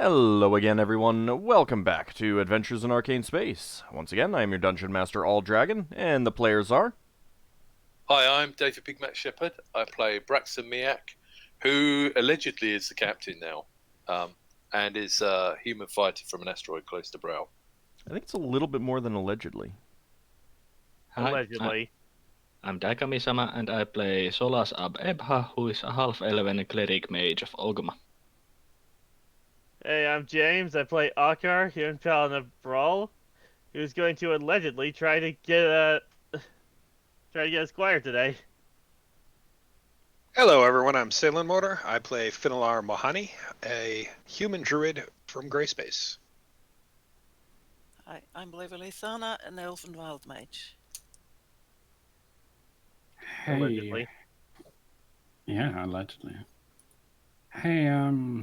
Hello again, everyone. Welcome back to Adventures in Arcane Space. Once again, I am your Dungeon Master, AuldDragon, and the players are... Hi, I'm David Big Mac Shepherd. I play Braxon, who allegedly is the captain now, and is a human fighter from an asteroid close to Brawl. I think it's a little bit more than allegedly. Hi, Allegedly. I'm Dagami-sama, and I play Solas Ab-Ebha, who is a half-elven cleric mage of Ogma. Hey, I'm James. I play Ockar, human paladin of Brawl, who's going to allegedly try to get a squire today. Hello everyone, I'm Salen Motor. I play Finnel'ar Mohani, a human druid from Grey Space. Hi, I'm Levalithana, an elven wild mage. Hey. Allegedly. Yeah, allegedly. Hey,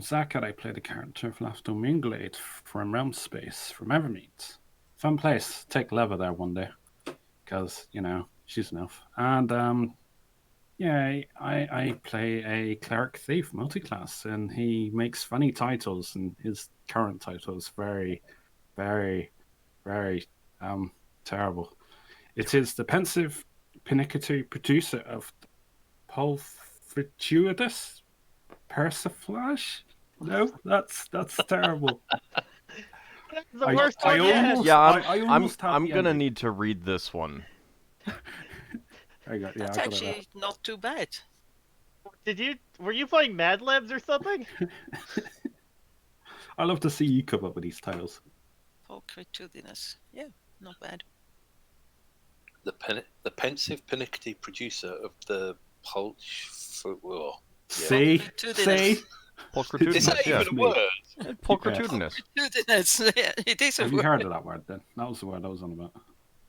Zach, I play the character of Lafdul Minglade from Realm Space, from Evermeet. Fun place. Take Leva there one day. Because, you know, she's an elf. And, yeah, I play a cleric thief multiclass, and he makes funny titles, and his current title is very, very, very, terrible. It is the pensive Pinicatory producer of Pulfrituitous Persiflage? No, that's terrible. That's the worst one yet. I'm gonna need to read this one. That's actually not too bad. Were you playing Mad Libs or something? I love to see you come up with these titles. Pulchritudinous. Yeah, not bad. The pensive Pinicatory producer of the Pulch... See? Pulchritudinous, Is that yeah. even a word? Pulchritudinous. Pulchritudinous. Yeah, it is a Have you word. heard of that word then? That was the word I was on about.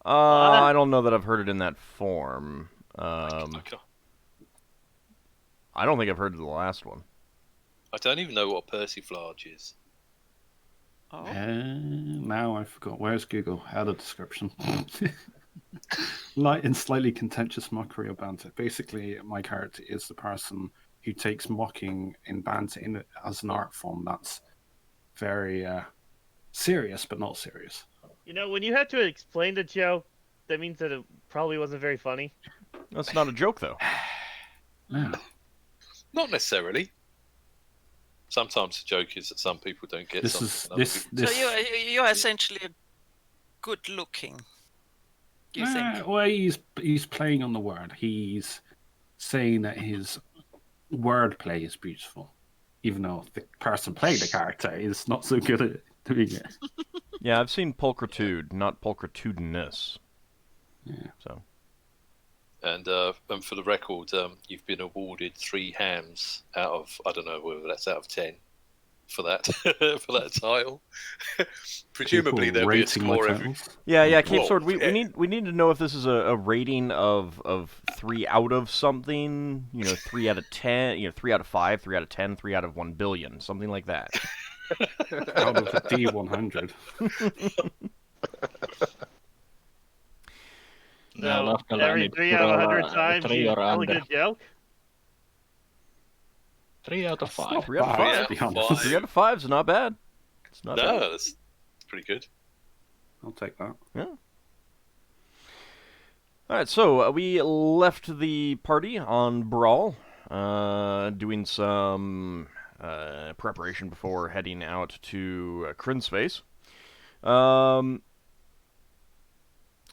I don't know that I've heard it in that form. Okay. I don't think I've heard of the last one. I don't even know what a persiflage is. Oh. Now I forgot. Where's Google? Add a description. Light and slightly contentious mockery or banter. Basically, my character is the person who takes mocking in banter as an art form that's very serious, but not serious. You know, when you had to explain the joke, that means that it probably wasn't very funny. That's not a joke, though. Yeah. Not necessarily. Sometimes the joke is that some people don't get something. So you're essentially a good-looking. Do you think? Well, he's playing on the word. He's saying that his wordplay is beautiful, even though the person playing the character is not so good at doing it. Yeah, I've seen pulchritude, not pulchritudinous. Yeah. So. And for the record, you've been awarded 3 hams out of, I don't know whether that's out of 10 for that for that title. Presumably there'll be a score every. Yeah, Cape Sword. We need to know if this is a rating of 3 out of something. 3 out of 10. 3 out of 5, 3 out of 10, 3 out of 1 billion, something like that. Out of the D100. No, every 3 out of 100 times you tell a good joke. 3 out of 5. 3 out of 5. 3 out of 5 is not bad. It's not bad. No, that's pretty good. I'll take that. Yeah. Alright, so we left the party on Brawl, doing some preparation before heading out to Kryn Space.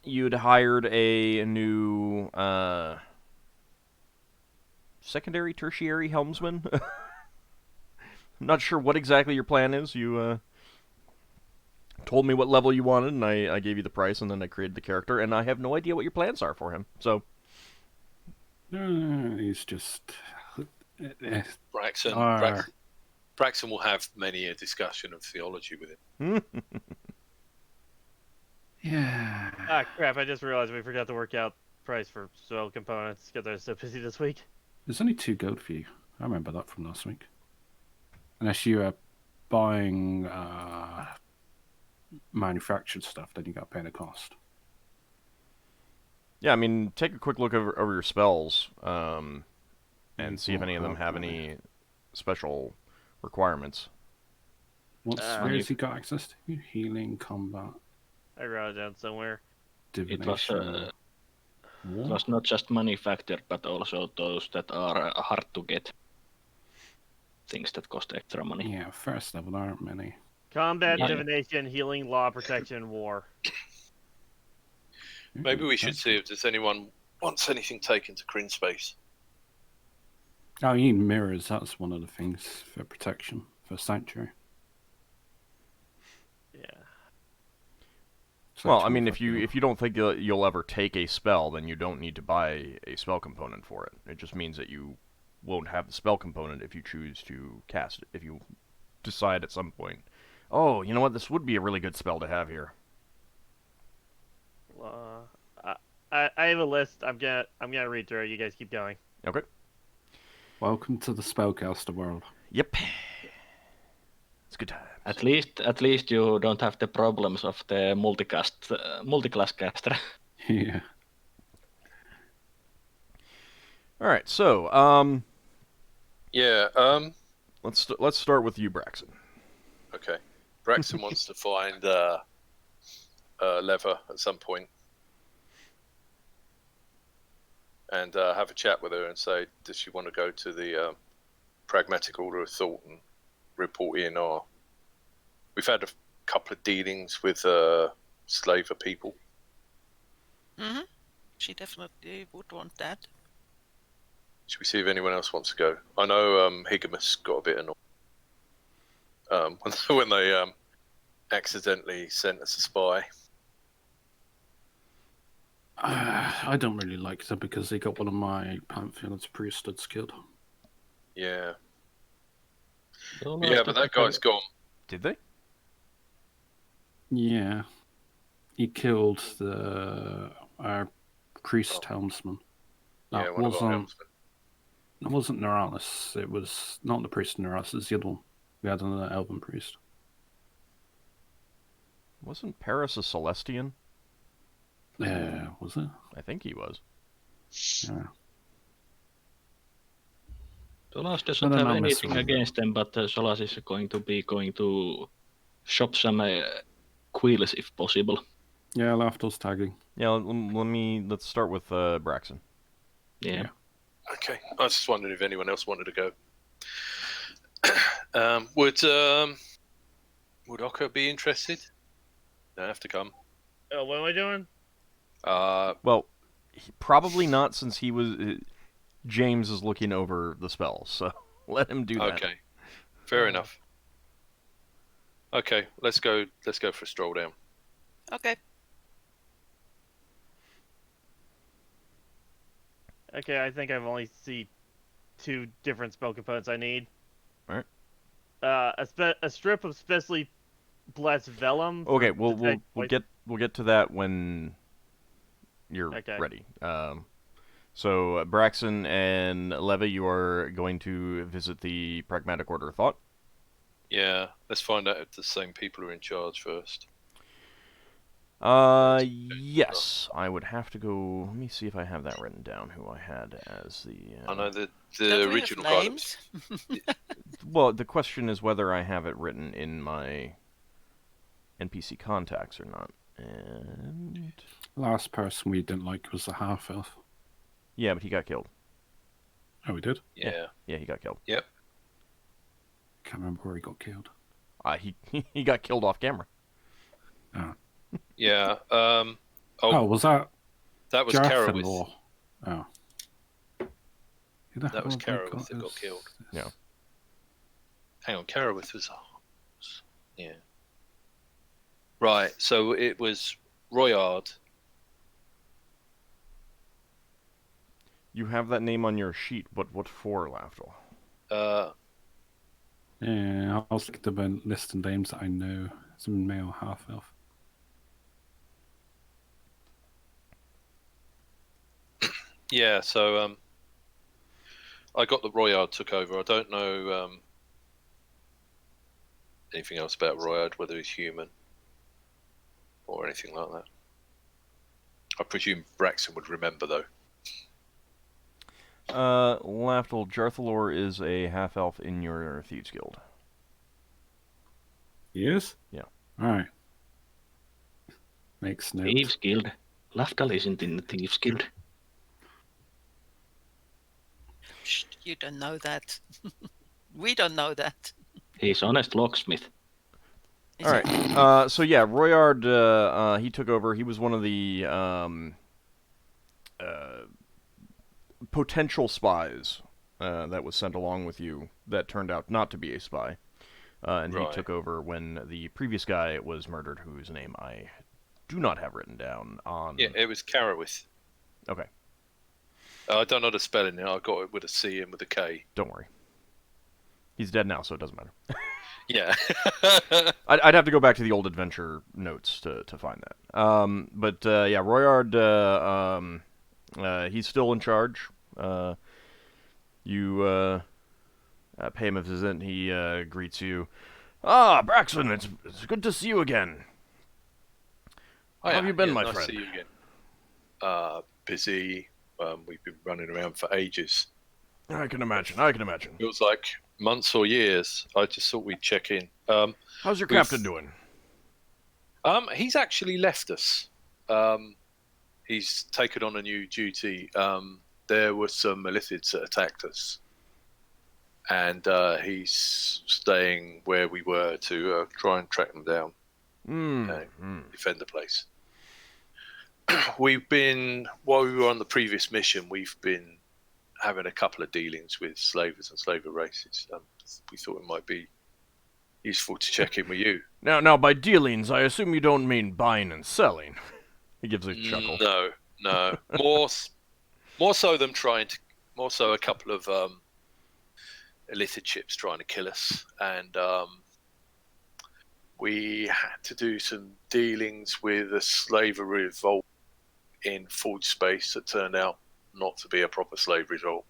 You'd hired a new secondary, tertiary helmsman. I'm not sure what exactly your plan is. You told me what level you wanted, and I gave you the price, and then I created the character, and I have no idea what your plans are for him. So he's just Braxon will have many a discussion of theology with him. Yeah. Ah, crap, I just realized we forgot to work out price for soil components because I was so busy this week. There's only 2 gold for you. I remember that from last week. Unless you are buying manufactured stuff, then you got to pay the cost. Yeah, I mean, take a quick look over your spells, and see if any of them have any special requirements. Where has he got access to? Healing, combat, I wrote it down somewhere. divination. It was not just manufactured, but also those that are hard to get. Things that cost extra money. Yeah, first level, there aren't many. Combat, Yeah. divination, healing, law, protection, war. Maybe we should see if there's anyone wants anything taken to Kryn space. Oh, you need mirrors. That's one of the things for protection, for sanctuary. Yeah. Well, I mean, if you don't think you'll ever take a spell, then you don't need to buy a spell component for it. It just means that you won't have the spell component if you choose to cast it. If you decide at some point, oh, you know what, this would be a really good spell to have here. I have a list. I'm gonna read through it. You guys keep going. Okay. Welcome to the spellcaster world. Yep. It's good times. At least you don't have the problems of the multiclass caster. Yeah. All right. So, Yeah. let's start with you, Braxon. Okay. Braxon wants to find Lever at some point and have a chat with her and say, does she want to go to the Pragmatic Order of Thought and report in? Or we've had a couple of dealings with slaver people. She definitely would want that. Should we see if anyone else wants to go? I know Higamus got a bit annoyed when they accidentally sent us a spy. I don't really like them because they got one of my Pantheon's priesthoods killed. Yeah. So Yeah, but that guy's gone. Did they? Yeah. He killed our priest Oh. helmsman. Yeah, That one of our wasn't, helmsmen. it wasn't Neuralis. It was not the priest Neuralis, it's the other one. We had another elven priest. Wasn't Paris a Celestian? Was it? I think he was. Yeah. Solas doesn't I don't have know, anything Mr. against them, but Solas is going to shop some quills if possible. Yeah, Lafdul's tagging. Yeah. Let's start with Braxon. Yeah. Okay, I was just wondering if anyone else wanted to go. Would Ockar be interested? Don't have to come. Oh, what am I doing? Well, probably not, since he was. James is looking over the spells, so let him do that. Okay, fair enough. Okay, let's go for a stroll down. Okay. Okay, I think I've only see 2 different spell components I need. Alright. A strip of specially blessed vellum. Okay, for we'll get to that when you're Okay. ready. So Braxon and Leva, you are going to visit the Pragmatic Order of Thought. Yeah, let's find out if the same people are in charge first. Yes, I would have to go. Let me see if I have that written down. Who I had as the. I know the Don't we have original guy. names? Well, the question is whether I have it written in my NPC contacts or not. And Last person we didn't like was the half-elf. yeah, but he got killed. Oh, we did? Yeah. Yeah, he got killed. Yep. Can't remember where he got killed. He got killed off camera. Yeah. Oh, was that that was Jarfin Carowith. or... Oh. Who the That was hell have I Carowith that got as killed. Yeah. Hang on, Carowith was. Yeah. Right. So it was Royard. You have that name on your sheet, but what for, Lafdul? Yeah, I'll stick to the list of names that I know. It's a male half-elf. Yeah. So I got the Royard took over. I don't know anything else about Royard, whether he's human or anything like that. I presume Braxon would remember though. Lafdul, Jarthalor is a half-elf in your Thieves Guild. He is? Yeah. Alright. Makes note. Thieves Guild. Lafdul isn't in the Thieves Guild. Shh, you don't know that. We don't know that. He's honest locksmith. Is All it? right. So yeah, Royard, he took over. He was one of the potential spies that was sent along with you that turned out not to be a spy. And he took over when the previous guy was murdered, whose name I do not have written down on... Yeah, it was Carrawith. Okay. I don't know the spelling. I got it with a C and with a K. Don't worry. He's dead now, so it doesn't matter. Yeah. I'd have to go back to the old adventure notes to find that. But yeah, Royard, he's still in charge. You pay him a visit, and he greets you. Ah, Braxon, it's good to see you again. How have you been, my nice friend? to see you again. Busy. We've been running around for ages. I can imagine. Feels like months or years. I just thought we'd check in. How's your captain doing? He's actually left us. He's taken on a new duty. There were some Melithids that attacked us, and he's staying where we were to try and track them down and defend the place. We've been, while we were on the previous mission, we've been having a couple of dealings with slavers and slaver races. We thought it might be useful to check in with you. Now, by dealings, I assume you don't mean buying and selling. He gives a chuckle. No. More so than more so a couple of illicit ships trying to kill us, and we had to do some dealings with a slaver revolt in Forge Space that turned out not to be a proper slave revolt.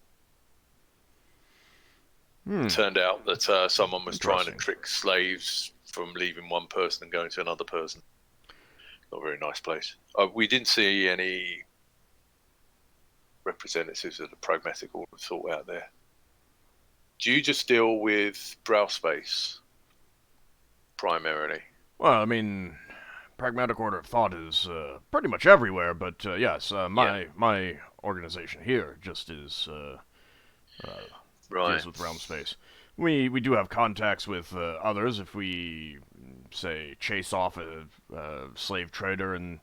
Turned out that someone was trying to trick slaves from leaving one person and going to another person. Not a very nice place. We didn't see any representatives of the pragmatic order of thought out there. Do you just deal with Brawl Space primarily? Well, I mean, pragmatic order of thought is pretty much everywhere, but yes, my organization here just is deals with realm space. We do have contacts with others if we, say, chase off a slave trader and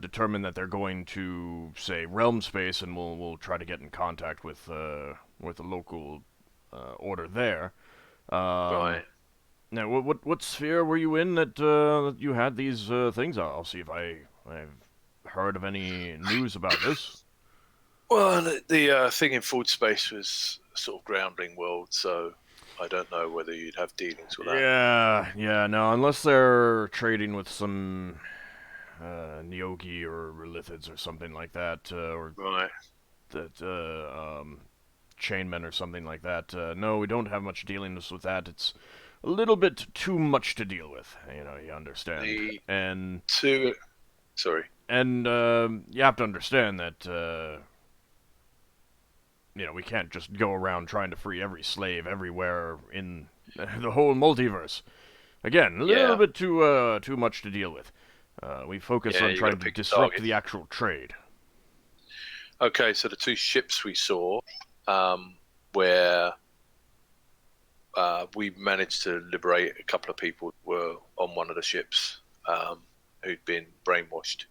determine that they're going to, say, realm space, and we'll try to get in contact with the local order there. Right. Now, what sphere were you in that you had these things? I'll see if I've heard of any news about this. Well, the thing in Forge Space was a sort of groundling world, so I don't know whether you'd have dealings with that. Yeah, no, unless they're trading with some Neogi or Relithids or something like that, or Right. that chainmen or something like that. No, we don't have much dealings with that. It's a little bit too much to deal with, you understand. Sorry. And you have to understand that we can't just go around trying to free every slave everywhere in the whole multiverse. Again, a little bit too much to deal with. We focus on trying to disrupt the actual trade. Okay, so the two ships we saw, where we managed to liberate a couple of people who were on one of the ships who'd been brainwashed,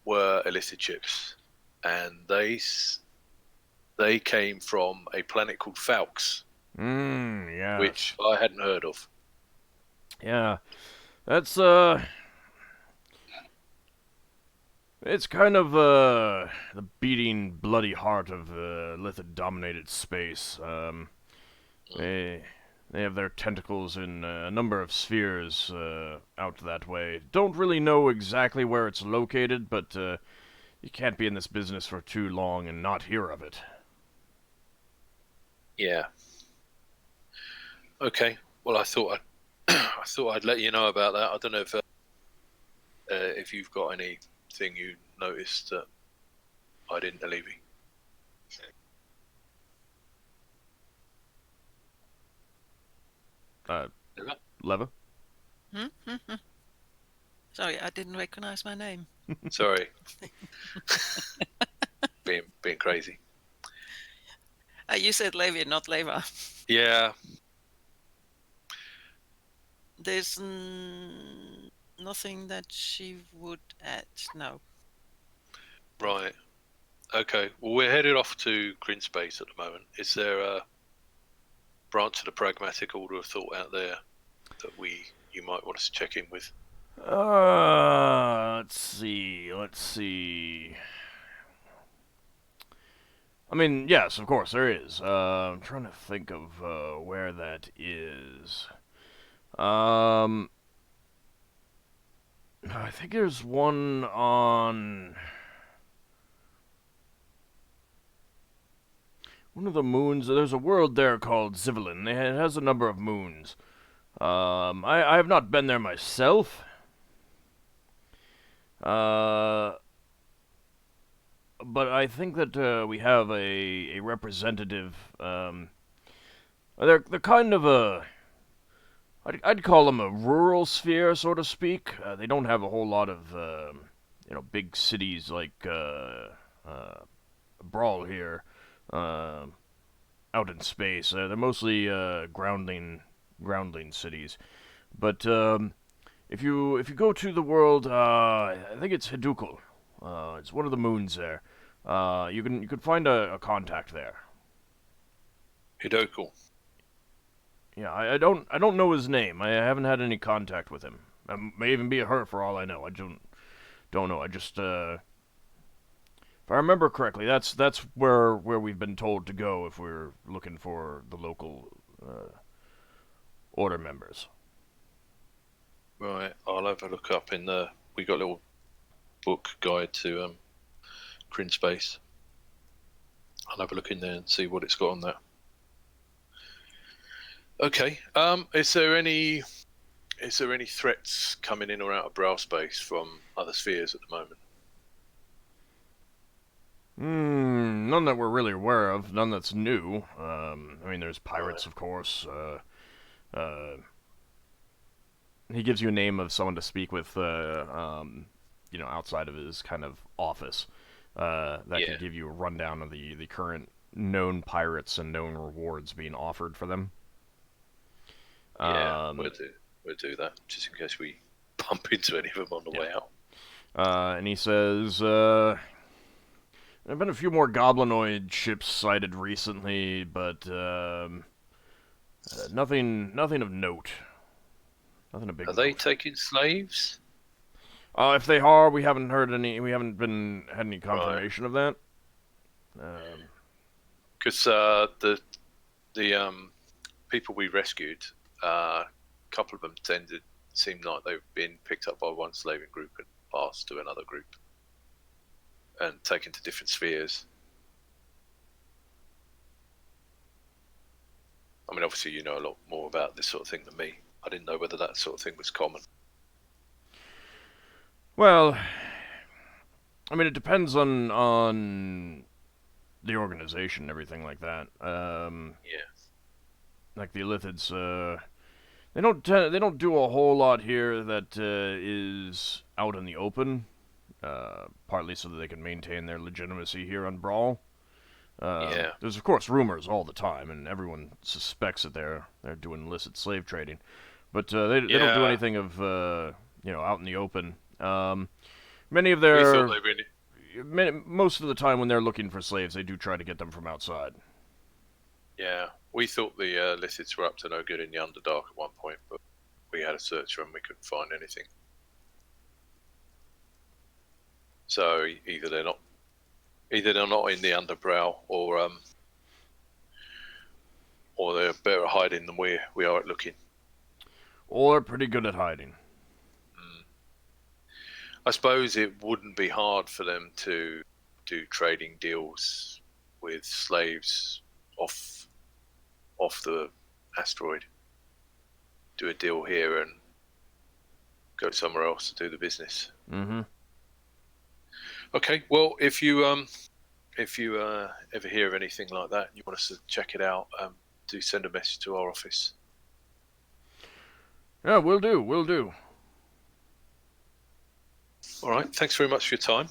were illicit ships. And they came from a planet called Falx, yeah, which I hadn't heard of. Yeah, that's it's kind of the beating bloody heart of Lithid-dominated space. They have their tentacles in a number of spheres out that way. Don't really know exactly where it's located, but you can't be in this business for too long and not hear of it. Yeah. Okay. Well, I thought I'd let you know about that. I don't know if you've got anything you noticed that I didn't, Levy. Leva? Sorry, I didn't recognize my name. Sorry. being crazy. You said Levi, not Leva. Yeah. There's nothing that she would add, no. Right. Okay. Well, we're headed off to Grin Space at the moment. Is there a branch of the pragmatic order of thought out there that you might want us to check in with? Let's see. I mean, yes, of course, there is. I'm trying to think of where that is. I think there's one on one of the moons. There's a world there called Zivelin. It has a number of moons. I have not been there myself. But I think that we have a representative. They're kind of a. I'd call them a rural sphere, so to speak. They don't have a whole lot of big cities like Brawl here, out in space. They're mostly groundling cities. But if you go to the world, I think it's Hidukul. It's one of the moons there. You can find a contact there. Hidokul. Yeah, I don't know his name. I haven't had any contact with him. It may even be a her for all I know. I don't know. I just if I remember correctly, that's where we've been told to go if we're looking for the local order members. Right. I'll have a look up in the. We got a little book guide to Grin Space. I'll have a look in there and see what it's got on that. Okay. Is there any threats coming in or out of Brawl space from other spheres at the moment? None that we're really aware of. None that's new. I mean, there's pirates, of course. He gives you a name of someone to speak with, outside of his kind of office. That can give you a rundown of the current known pirates and known rewards being offered for them. Yeah, we'll do that, just in case we bump into any of them on the way out. And he says, there have been a few more goblinoid ships sighted recently, but nothing of note. Nothing of big Are they note. taking slaves? If they are, we haven't heard any. We haven't had any confirmation of that. Because the people we rescued, a couple of them seemed like they've been picked up by one slaving group and passed to another group and taken to different spheres. I mean, obviously you know a lot more about this sort of thing than me. I didn't know whether that sort of thing was common. Well, I mean, it depends on the organization and everything like that. Like the Illithids, they don't do a whole lot here that is out in the open. Partly so that they can maintain their legitimacy here on Brawl. There's of course rumors all the time, and everyone suspects that they're doing illicit slave trading, but they don't do anything of out in the open. Many of their most of the time when they're looking for slaves, they do try to get them from outside. Yeah, we thought the Illithids were up to no good in the Underdark at one point, but we had a search and we couldn't find anything. So either they're not in the Underbrow, or they're better at hiding than we are at looking. Or pretty good at hiding. I suppose it wouldn't be hard for them to do trading deals with slaves off the asteroid. Do a deal here and go somewhere else to do the business. Mm-hmm. Okay, well, if you ever hear of anything like that and you want us to check it out, do send a message to our office. Yeah, will do. Will do. All right. Thanks very much for your time.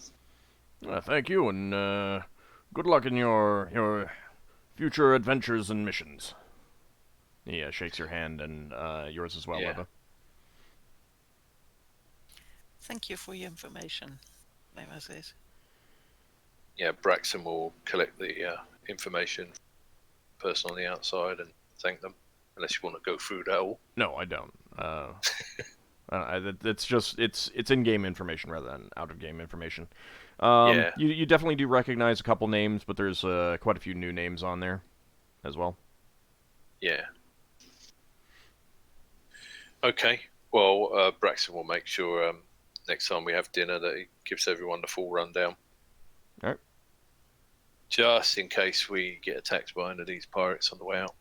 Thank you, and good luck in your future adventures and missions. He shakes your hand, and yours as well, Yeah. Leva. Thank you for your information, Leva says. Yeah, Braxon will collect the information person on the outside and thank them, unless you want to go through that all. No, I don't. It's just it's in-game information rather than out-of-game information. Yeah. You definitely do recognize a couple names, but there's quite a few new names on there as well. Yeah. Okay. Well, Braxon will make sure next time we have dinner that he gives everyone the full rundown. All right. Just in case we get attacked by any of these pirates on the way out.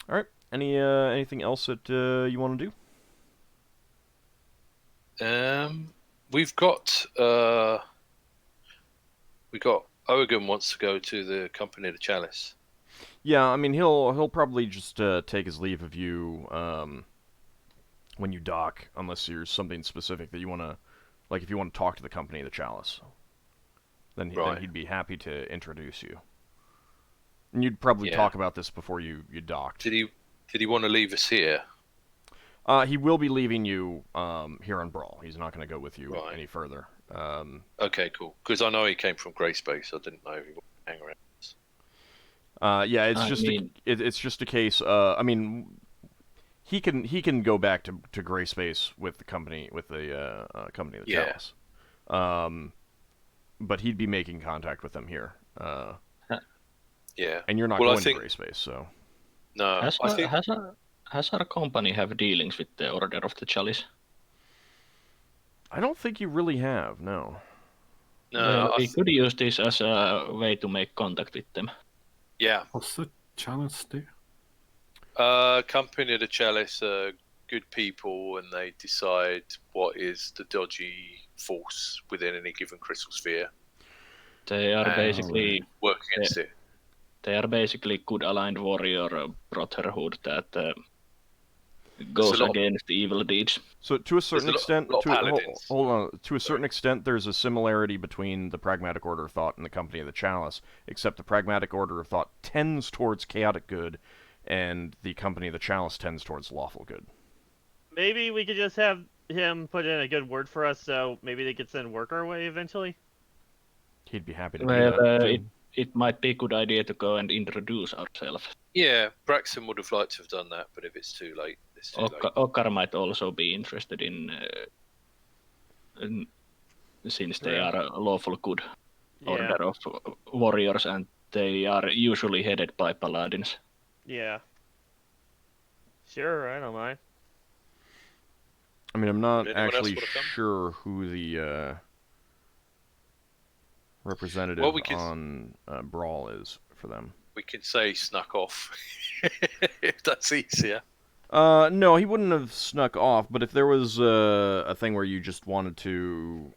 All right. Anything else that you want to do? We've got Ogan wants to go to the company of the Chalice. Yeah, I mean he'll probably just take his leave of you when you dock, unless there's something specific that you want to, like if you want to talk to the company of the Chalice. Then he'd be happy to introduce you. And you'd probably talk about this before you docked. Did he want to leave us here? He will be leaving you here on Brawl. He's not going to go with you any further. Okay, cool. Because I know he came from Grey Space. I didn't know if he would hang around. Yeah, it's just a case. I mean, he can go back to Grey Space with the company of the Chalice. But he'd be making contact with them here. Yeah. And you're not going to Grey Space, so. No. Has our company have dealings with the Order of the Chalice? I don't think you really have, no. No. We could use this as a way to make contact with them. Yeah. What's the Chalice do? Company of the Chalice are good people, and they decide what is the dodgy force within any given crystal sphere. They are basically work against it. They are basically good aligned warrior brotherhood that goes against the evil deeds. So to a certain extent, hold on. To a certain extent, there's a similarity between the Pragmatic Order of Thought and the Company of the Chalice, except the Pragmatic Order of Thought tends towards chaotic good, and the Company of the Chalice tends towards lawful good. Maybe we could just have him put in a good word for us, so maybe they could send work our way eventually. He'd be happy to do that. It might be a good idea to go and introduce ourselves. Yeah, Braxon would have liked to have done that, but if it's too late, it's too late. Ockar might also be interested in since they are a lawful good order of warriors, and they are usually headed by paladins. Yeah. Sure, I don't mind. I mean, I'm not actually sure who the representative on Brawl is for them. We can say snuck off, if that's easier. No, he wouldn't have snuck off, but if there was a thing where you just wanted to,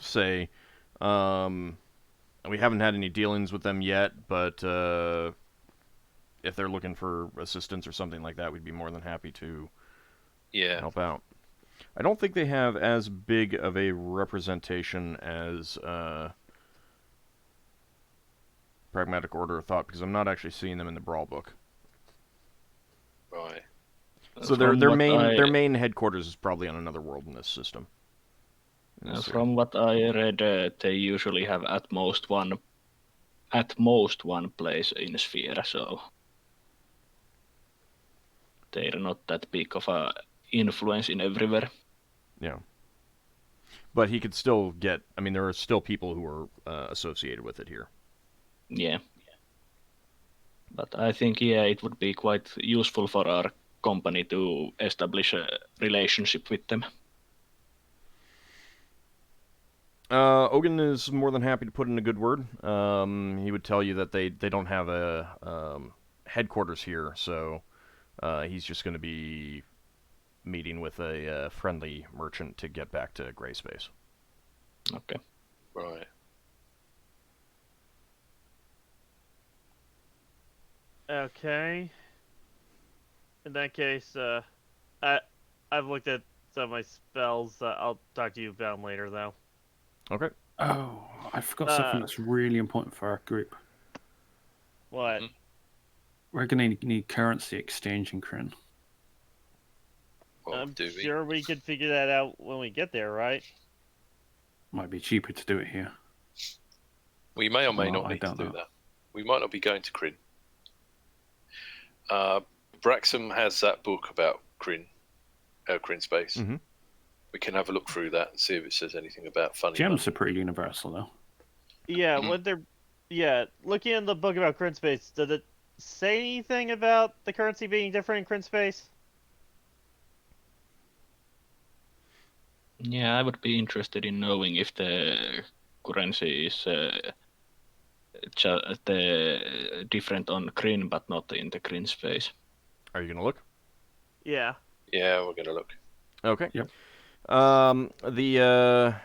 say, we haven't had any dealings with them yet, but if they're looking for assistance or something like that, we'd be more than happy to help out. I don't think they have as big of a representation as Pragmatic Order of Thought, because I'm not actually seeing them in the Brawl book. Right. So their main headquarters is probably on another world in this system. From what I read, they usually have at most one place in Sphere, so they're not that big of a influence in everywhere. Yeah. But he could still get... I mean, there are still people who are associated with it here. Yeah. But I think, it would be quite useful for our company to establish a relationship with them. Ogan is more than happy to put in a good word. He would tell you that they don't have a headquarters here, so he's just going to be meeting with a friendly merchant to get back to Grey Space. Okay. Right. Okay. In that case, I've looked at some of my spells. I'll talk to you about them later, though. Okay. Oh, I forgot something that's really important for our group. What? Mhm. We're going to need currency exchange in Kryn. Well, I'm do we? sure we could figure that out when we get there, right? Might be cheaper to do it here. We may or may Well, not I need to don't do know. that. We might not be going to Kryn. Braxon has that book about Kryn space. Mm-hmm. We can have a look through that and see if it says anything about funny Gems money. are pretty universal, though. Yeah, Mhm. what they're. Yeah, looking in the book about Crit Space, does it say anything about the currency being different in Crit Space? Yeah, I would be interested in knowing if the currency is the different on Kryn, but not in the Kryn space. Are you gonna look? Yeah. Yeah, we're going to look. Okay. Yep. The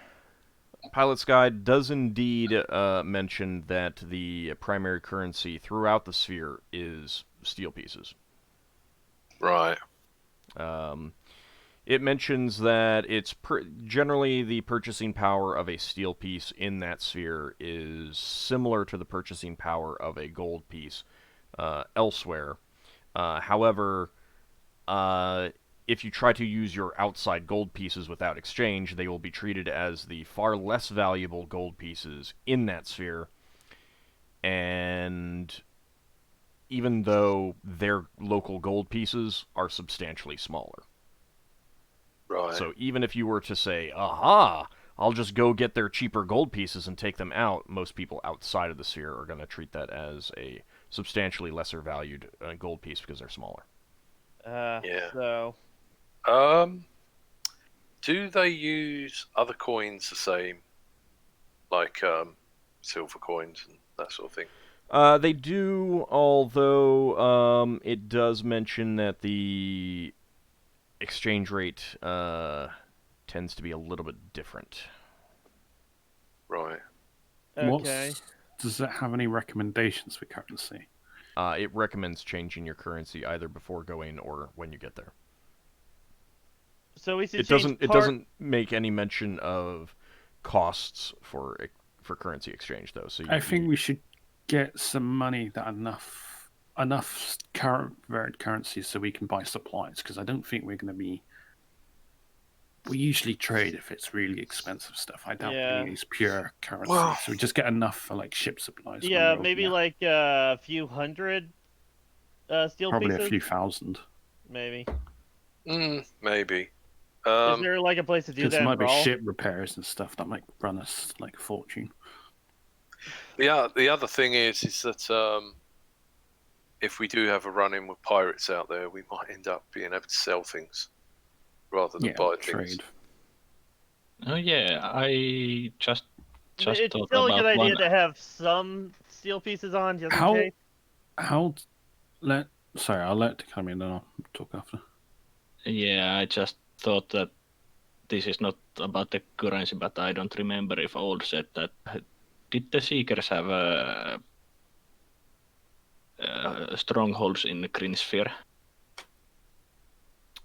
pilot's guide does indeed mention that the primary currency throughout the sphere is steel pieces. Right. It mentions that it's generally the purchasing power of a steel piece in that sphere is similar to the purchasing power of a gold piece elsewhere. However, if you try to use your outside gold pieces without exchange, they will be treated as the far less valuable gold pieces in that sphere. And even though their local gold pieces are substantially smaller. Right. So even if you were to say, aha, I'll just go get their cheaper gold pieces and take them out, most people outside of the sphere are going to treat that as a substantially lesser valued gold piece because they're smaller. Yeah. So. Do they use other coins the same, like silver coins and that sort of thing? They do, although it does mention that the exchange rate tends to be a little bit different. Right. Okay. Does it have any recommendations for currency? It recommends changing your currency either before going or when you get there. So we should It change doesn't. It doesn't make any mention of costs for currency exchange, though. So I think we should get some money that enough current varied currencies so we can buy supplies. Because I don't think we're going to be. We usually trade if it's really expensive stuff. I doubt Yeah. we use pure currency, Well- so we just get enough for like ship supplies. when Yeah, we're maybe over like a few hundred steel there. Probably pieces. a few thousand. Maybe. Maybe. Is there like a place to do Because that there in might be Brawl? ship repairs and stuff that might run us like a fortune. The other thing is that if we do have a run-in with pirates out there, we might end up being able to sell things rather than buy things. trade. Oh yeah, I just It's thought still a about good idea one. to have some steel pieces on just in How? case. Sorry, I'll let it come in and I'll talk after. Yeah, I just thought that this is not about the currency, but I don't remember if Old said that. Did the Seekers have strongholds in the Kryn sphere?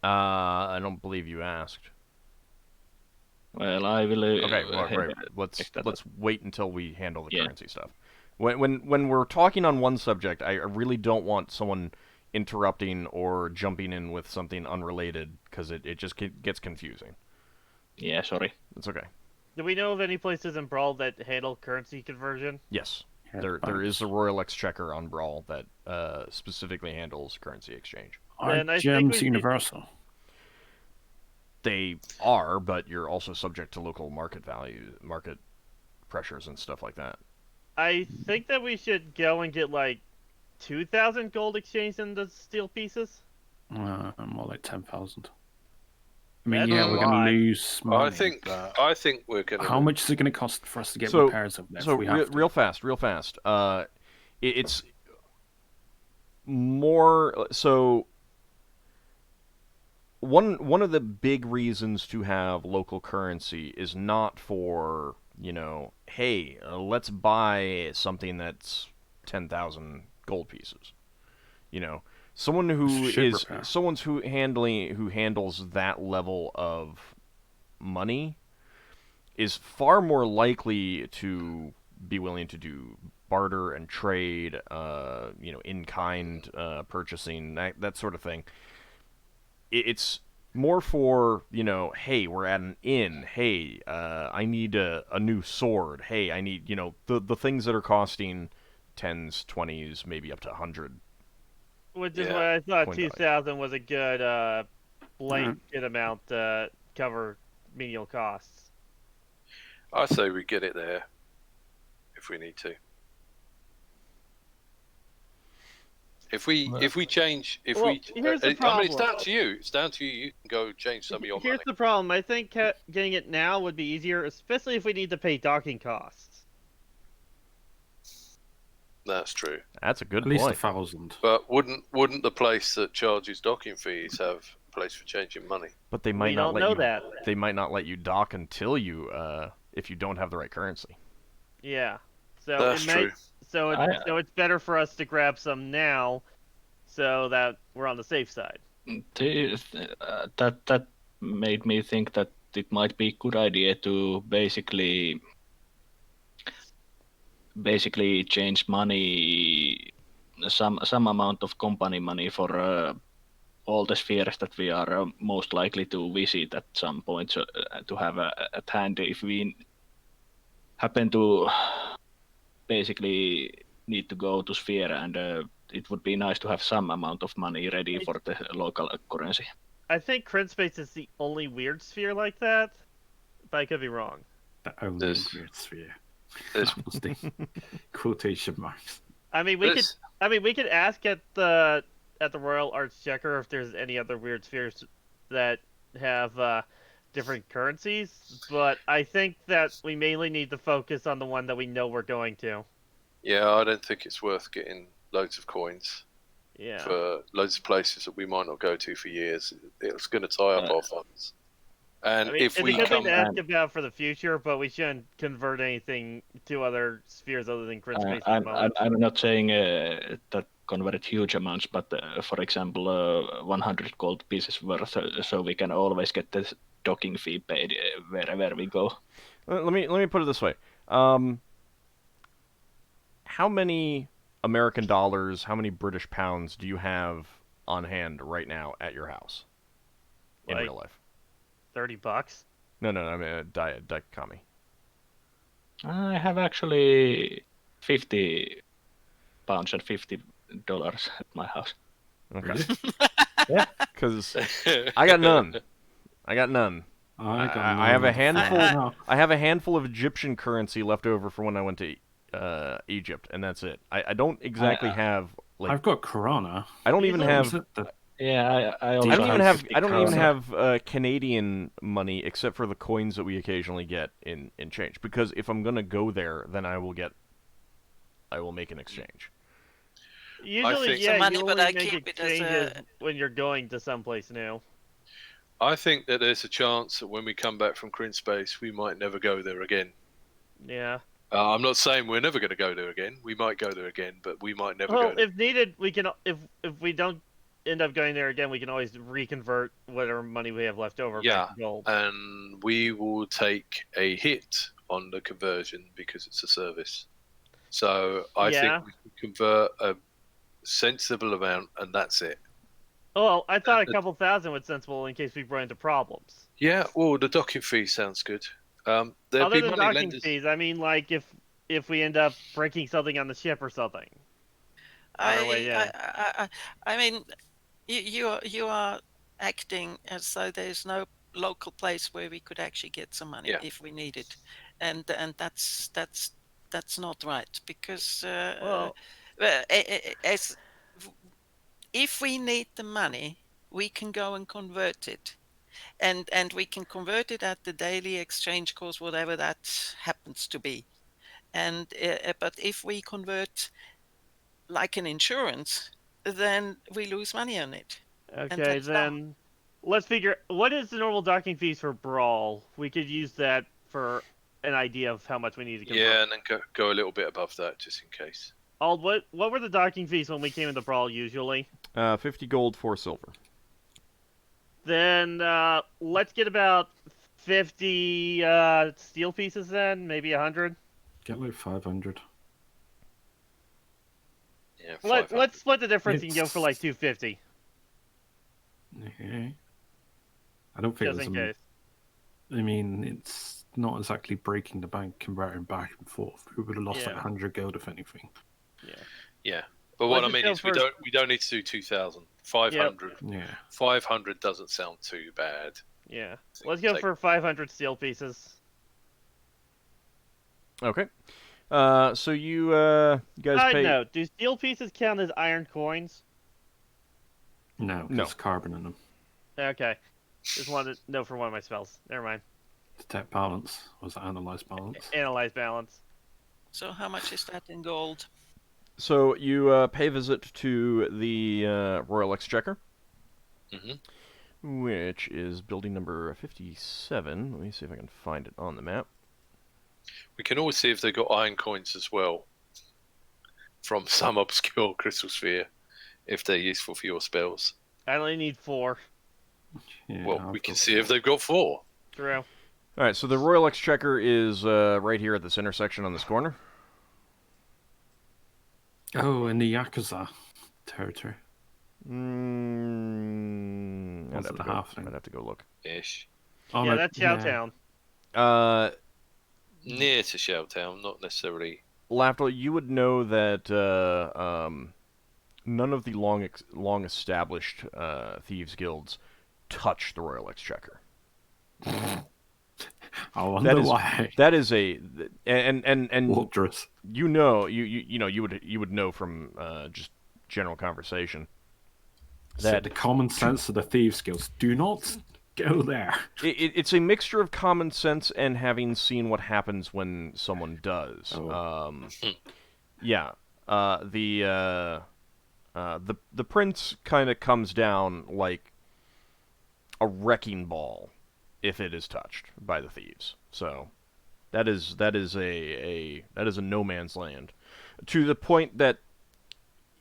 I don't believe you asked. Well, I will. Okay, right. Let's check that wait until we handle the Yeah. currency stuff. When we're talking on one subject, I really don't want someone interrupting or jumping in with something unrelated because it just gets confusing. Yeah, sorry. It's okay. Do we know of any places in Brawl that handle currency conversion? Yes, Yeah, there is a Royal Exchequer on Brawl that specifically handles currency exchange. Then I Are think we gems should- universal? They are, but you're also subject to local market pressures and stuff like that. I think that we should go and get like 2,000 gold exchanged into steel pieces. More like 10,000. I mean, That's yeah, a we're going lot. to lose money. I think we're going to. How much is it going to cost for us to get So- repairs of there? So if we have to? real fast. It's more so. One of the big reasons to have local currency is not for, hey, let's buy something that's 10,000 gold pieces. someone who Ship is repair. someone's who handles that level of money is far more likely to be willing to do barter and trade, in-kind purchasing, that sort of thing. It's more for, hey, we're at an inn. Hey, I need a new sword. Hey, I need, the things that are costing tens, 20s, maybe up to 100. Which is Yeah. why I thought Coin 2,000 was a good blanket amount to cover menial costs. I say we get it there if we need to. If we change, Well, here's the I mean, it's problem. down to you. It's down to you. You can go change some of your Here's money. the problem. I think getting it now would be easier, especially if we need to pay docking costs. That's true. That's a good At least point. 1,000. But wouldn't the place that charges docking fees have a place for changing money? But they We might not don't let know you. that. They might not let you dock until you, if you don't have the right currency. Yeah. So That's it might, true. so it's better for us to grab some now, so that we're on the safe side. That made me think that it might be a good idea to basically change money, some amount of company money for all the spheres that we are most likely to visit at some point, so, to have at hand if we happen to basically need to go to sphere, and it would be nice to have some amount of money ready for the local currency. I think Crit Space is the only weird sphere like that, but I could be wrong. The only There's- weird sphere. there's- That was the quotation marks. I mean, we could. There's- I mean, we could ask at the Royal Arts Checker if there's any other weird spheres that have different currencies, but I think that we mainly need to focus on the one that we know we're going to. Yeah, I don't think it's worth getting loads of coins Yeah. for loads of places that we might not go to for years. It's going to tie up our funds. And I mean, if it's we a good thing come, to ask about for the future, but we shouldn't convert anything to other spheres other than Crit Space at the moment. I'm not saying that convert huge amounts, but for example, 100 gold pieces worth, so we can always get the docking fee paid wherever we go. Let me put it this way. How many American dollars, how many British pounds do you have on hand right now at your house in Like- real life? $30. No, I mean Daikami. I have actually 50 pounds and $50 at my house. Okay. Really? Because I got none. I got none. I have a handful. No. I have a handful of Egyptian currency left over from when I went to Egypt, and that's it. I don't exactly have like. I've got Corona. I don't even Usually- have. Is it the- Yeah, I also I don't even have. 50 I don't even crowns. have Canadian money except for the coins that we occasionally get in change. Because if I'm gonna go there, then I will make an exchange. Usually, think- yeah, Money, you but only I make keep it as exchanges a- when you're going to someplace new. I think that there's a chance that when we come back from Crin Space, we might never go there again. Yeah. I'm not saying we're never going to go there again. We might go there again, but we might never Well, go there. if needed, we can. If we don't end up going there again, we can always reconvert whatever money we have left over Yeah. back to gold. And we will take a hit on the conversion because it's a service. So I Yeah. think we can convert a sensible amount, and that's it. Oh, I thought a couple thousand was sensible in case we run into problems. Yeah, well, the docking fee sounds good. There'll Other be than money docking lenders. fees, I mean, like if we end up breaking something on the ship or something. Our way in. I mean, you are acting as though there's no local place where we could actually get some money Yeah. if we need it, and that's not right because Well, as if we need the money, we can go and convert it, and we can convert it at the daily exchange course, whatever that happens to be, and but if we convert like an insurance, then we lose money on it. okay, that's then let's figure. What is the normal docking fees for Brawl? We could use that for an idea of how much we need to convert. Yeah, and then go a little bit above that just in case. Ald, what were the docking fees when we came into Brawl usually? 50 gold, 4 silver. Then let's get about 50 steel pieces then, maybe 100. Get like 500. Yeah, Let's split the difference and go for like 250. Okay. I don't think Just there's in a- case. I mean, it's not exactly breaking the bank, converting back and forth. We would have lost like Yeah. 100 gold if anything. Yeah, but what I Let's just mean go is for- we don't need to do 2,000. 500. Yeah. 500 doesn't sound too bad. Yeah. Let's go for 500 steel pieces. Okay. So you guys Side pay... note, do steel pieces count as iron coins? No, No. there's carbon in them. Okay. Just wanted to know for one of my spells. Never mind. Detect balance. Was that analyze balance? Analyze balance. So how much is that in gold? So you pay visit to the Royal Exchequer, Mm-hmm. which is building number 57. Let me see if I can find it on the map. We can always see if they've got iron coins as well from some obscure crystal sphere, if they're useful for your spells. I only need 4. Yeah, Well, I've we can got- see if they've got 4. True. All right, so the Royal Exchequer is right here at this intersection on this corner. Oh, in the Yakuza territory. I'd Was have it to the go. halfling? I'd have to go look. Ish. Oh, Yeah, no, that's Chowtown. Near to Shelltown, not necessarily. Lafdul, you would know that none of the long established thieves guilds touch the Royal Exchequer. I wonder why. That is a and Wondrous. you know you would know from just general conversation So that the common sense of the thieves guilds, do not go there. it's a mixture of common sense and having seen what happens when someone does. Oh. Yeah, the prince kind of comes down like a wrecking ball if it is touched by the thieves. So that is a no man's land, to the point that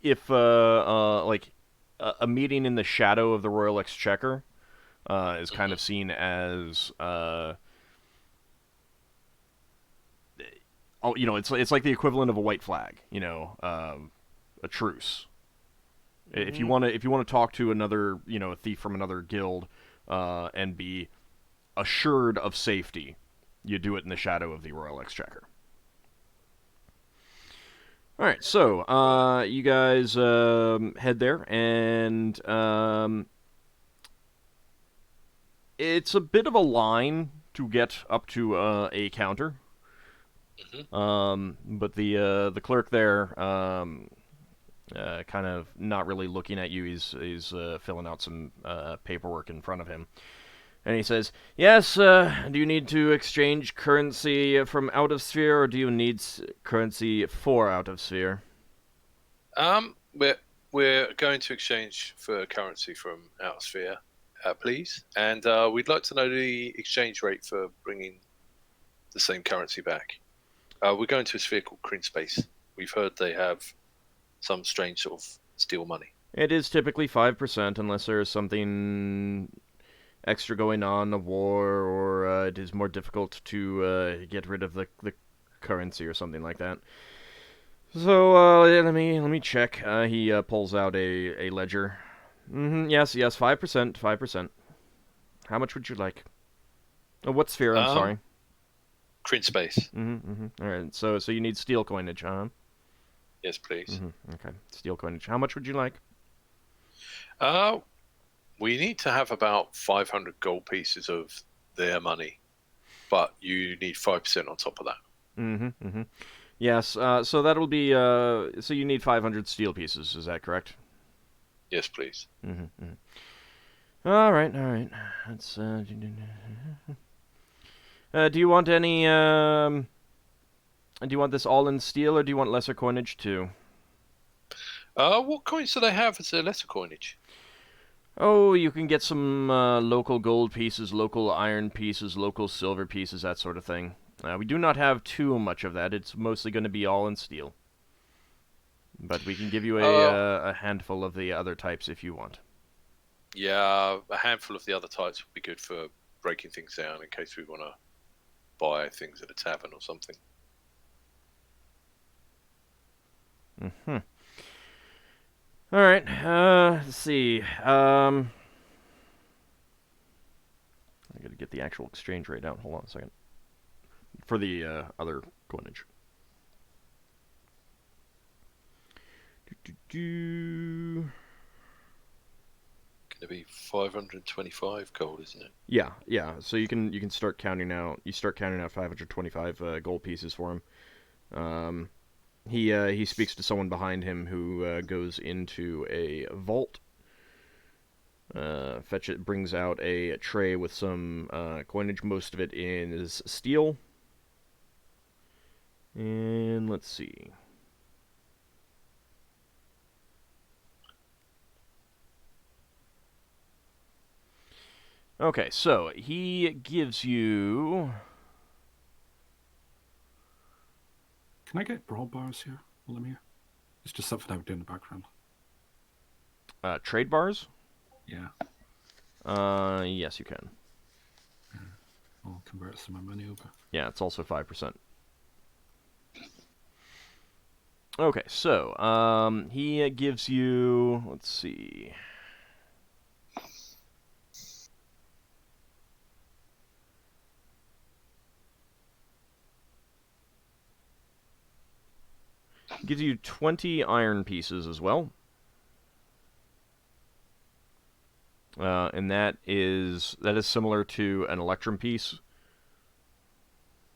if like a meeting in the shadow of the Royal Exchequer is kind of seen as it's like the equivalent of a white flag, a truce. If you want to talk to another, a thief from another guild, and be assured of safety, you do it in the shadow of the Royal Exchequer. All right, so you guys head there, and it's a bit of a line to get up to a counter. But the clerk there, kind of not really looking at you. He's filling out some paperwork in front of him. And he says, "Yes, do you need to exchange currency from out of sphere, or do you need currency for out of sphere?" We're going to exchange for currency from out of sphere, please. And we'd like to know the exchange rate for bringing the same currency back. We're going to a sphere called Crin Space. We've heard they have some strange sort of steel money. It is typically 5%, unless there is something extra going on, a war, or it is more difficult to get rid of the currency or something like that. So let me check. He pulls out a ledger. Yes, 5%. How much would you like? Oh, what sphere? I'm sorry. Crin Space. All right. So you need steel coinage, huh? Yes, please. Okay. Steel coinage. How much would you like? We need to have about 500 gold pieces of their money, but you need 5% on top of that. Yes. So that'll be. So you need 500 steel pieces. Is that correct? Yes, please. All right. That's. Do you want any? Do you want this all in steel, or do you want lesser coinage too? What coins do they have as a lesser coinage? Oh, you can get some local gold pieces, local iron pieces, local silver pieces, that sort of thing. We do not have too much of that. It's mostly going to be all in steel. But we can give you a handful of the other types if you want. Yeah, a handful of the other types would be good for breaking things down in case we want to buy things at a tavern or something. Mm-hmm. All right. Let's see. I gotta get the actual exchange rate down. Hold on a second. For the other coinage. Going to be 525 gold, isn't it? Yeah. So you can start counting out. You start counting out 525 gold pieces for him. He speaks to someone behind him who goes into a vault. Fetch it brings out a tray with some coinage. Most of it is steel. And let's see. Okay, so he gives you... Can I get Brawl bars here while I'm here? It's just something I would do in the background. trade bars? Yeah. Yes, you can. I'll convert some of my money over. Yeah, it's also 5%. Okay, so he gives you... Let's see... Gives you 20 iron pieces as well. And that is similar to an electrum piece.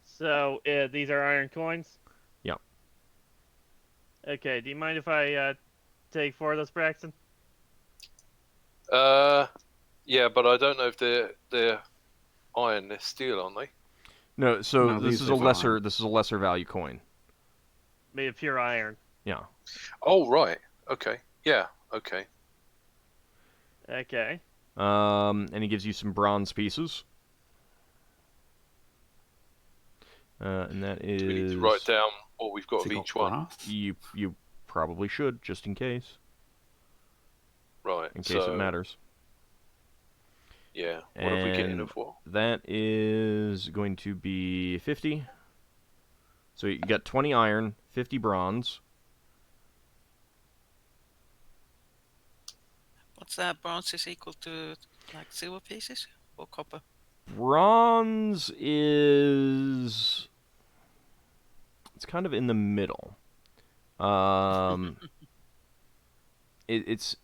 So these are iron coins? Yeah. Okay, do you mind if I take 4 of those, Braxton? Yeah, but I don't know if they're iron. They're steel, aren't they? No, so No, this these is are a lesser iron. this is a lesser value coin. Made of pure iron. Yeah. Oh, right. Okay. Yeah. Okay. Okay. And he gives you some bronze pieces. And that is... Do we need to write down what we've got Has of he each got one? brass? You probably should, just in case. Right. In case it matters. Yeah. What are we getting And of what? that is going to be 50. So you got 20 iron, 50 bronze. What's that? Bronze is equal to like silver pieces or copper? Bronze is... It's kind of in the middle. It's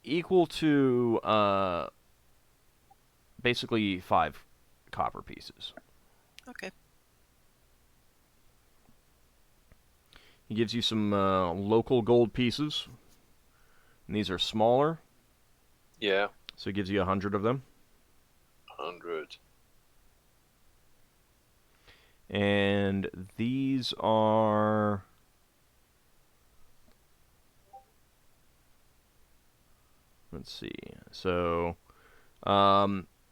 equal to basically 5 copper pieces. Okay. He gives you some local gold pieces. And these are smaller. Yeah. So he gives you 100 of them. 100. And these are... Let's see. So,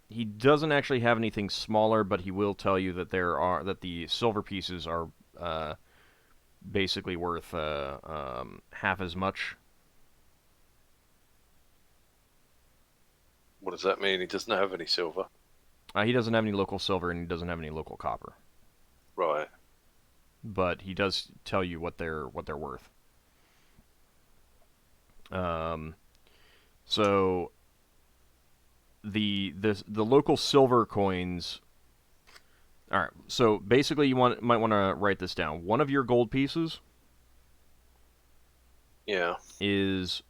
he doesn't actually have anything smaller, but he will tell you that that the silver pieces are basically worth half as much. What does that mean? He doesn't have any silver. He doesn't have any local silver, and he doesn't have any local copper. Right. But he does tell you what they're worth. So the local silver coins. All right. So basically, you might want to write this down. One of your gold pieces. Yeah. Is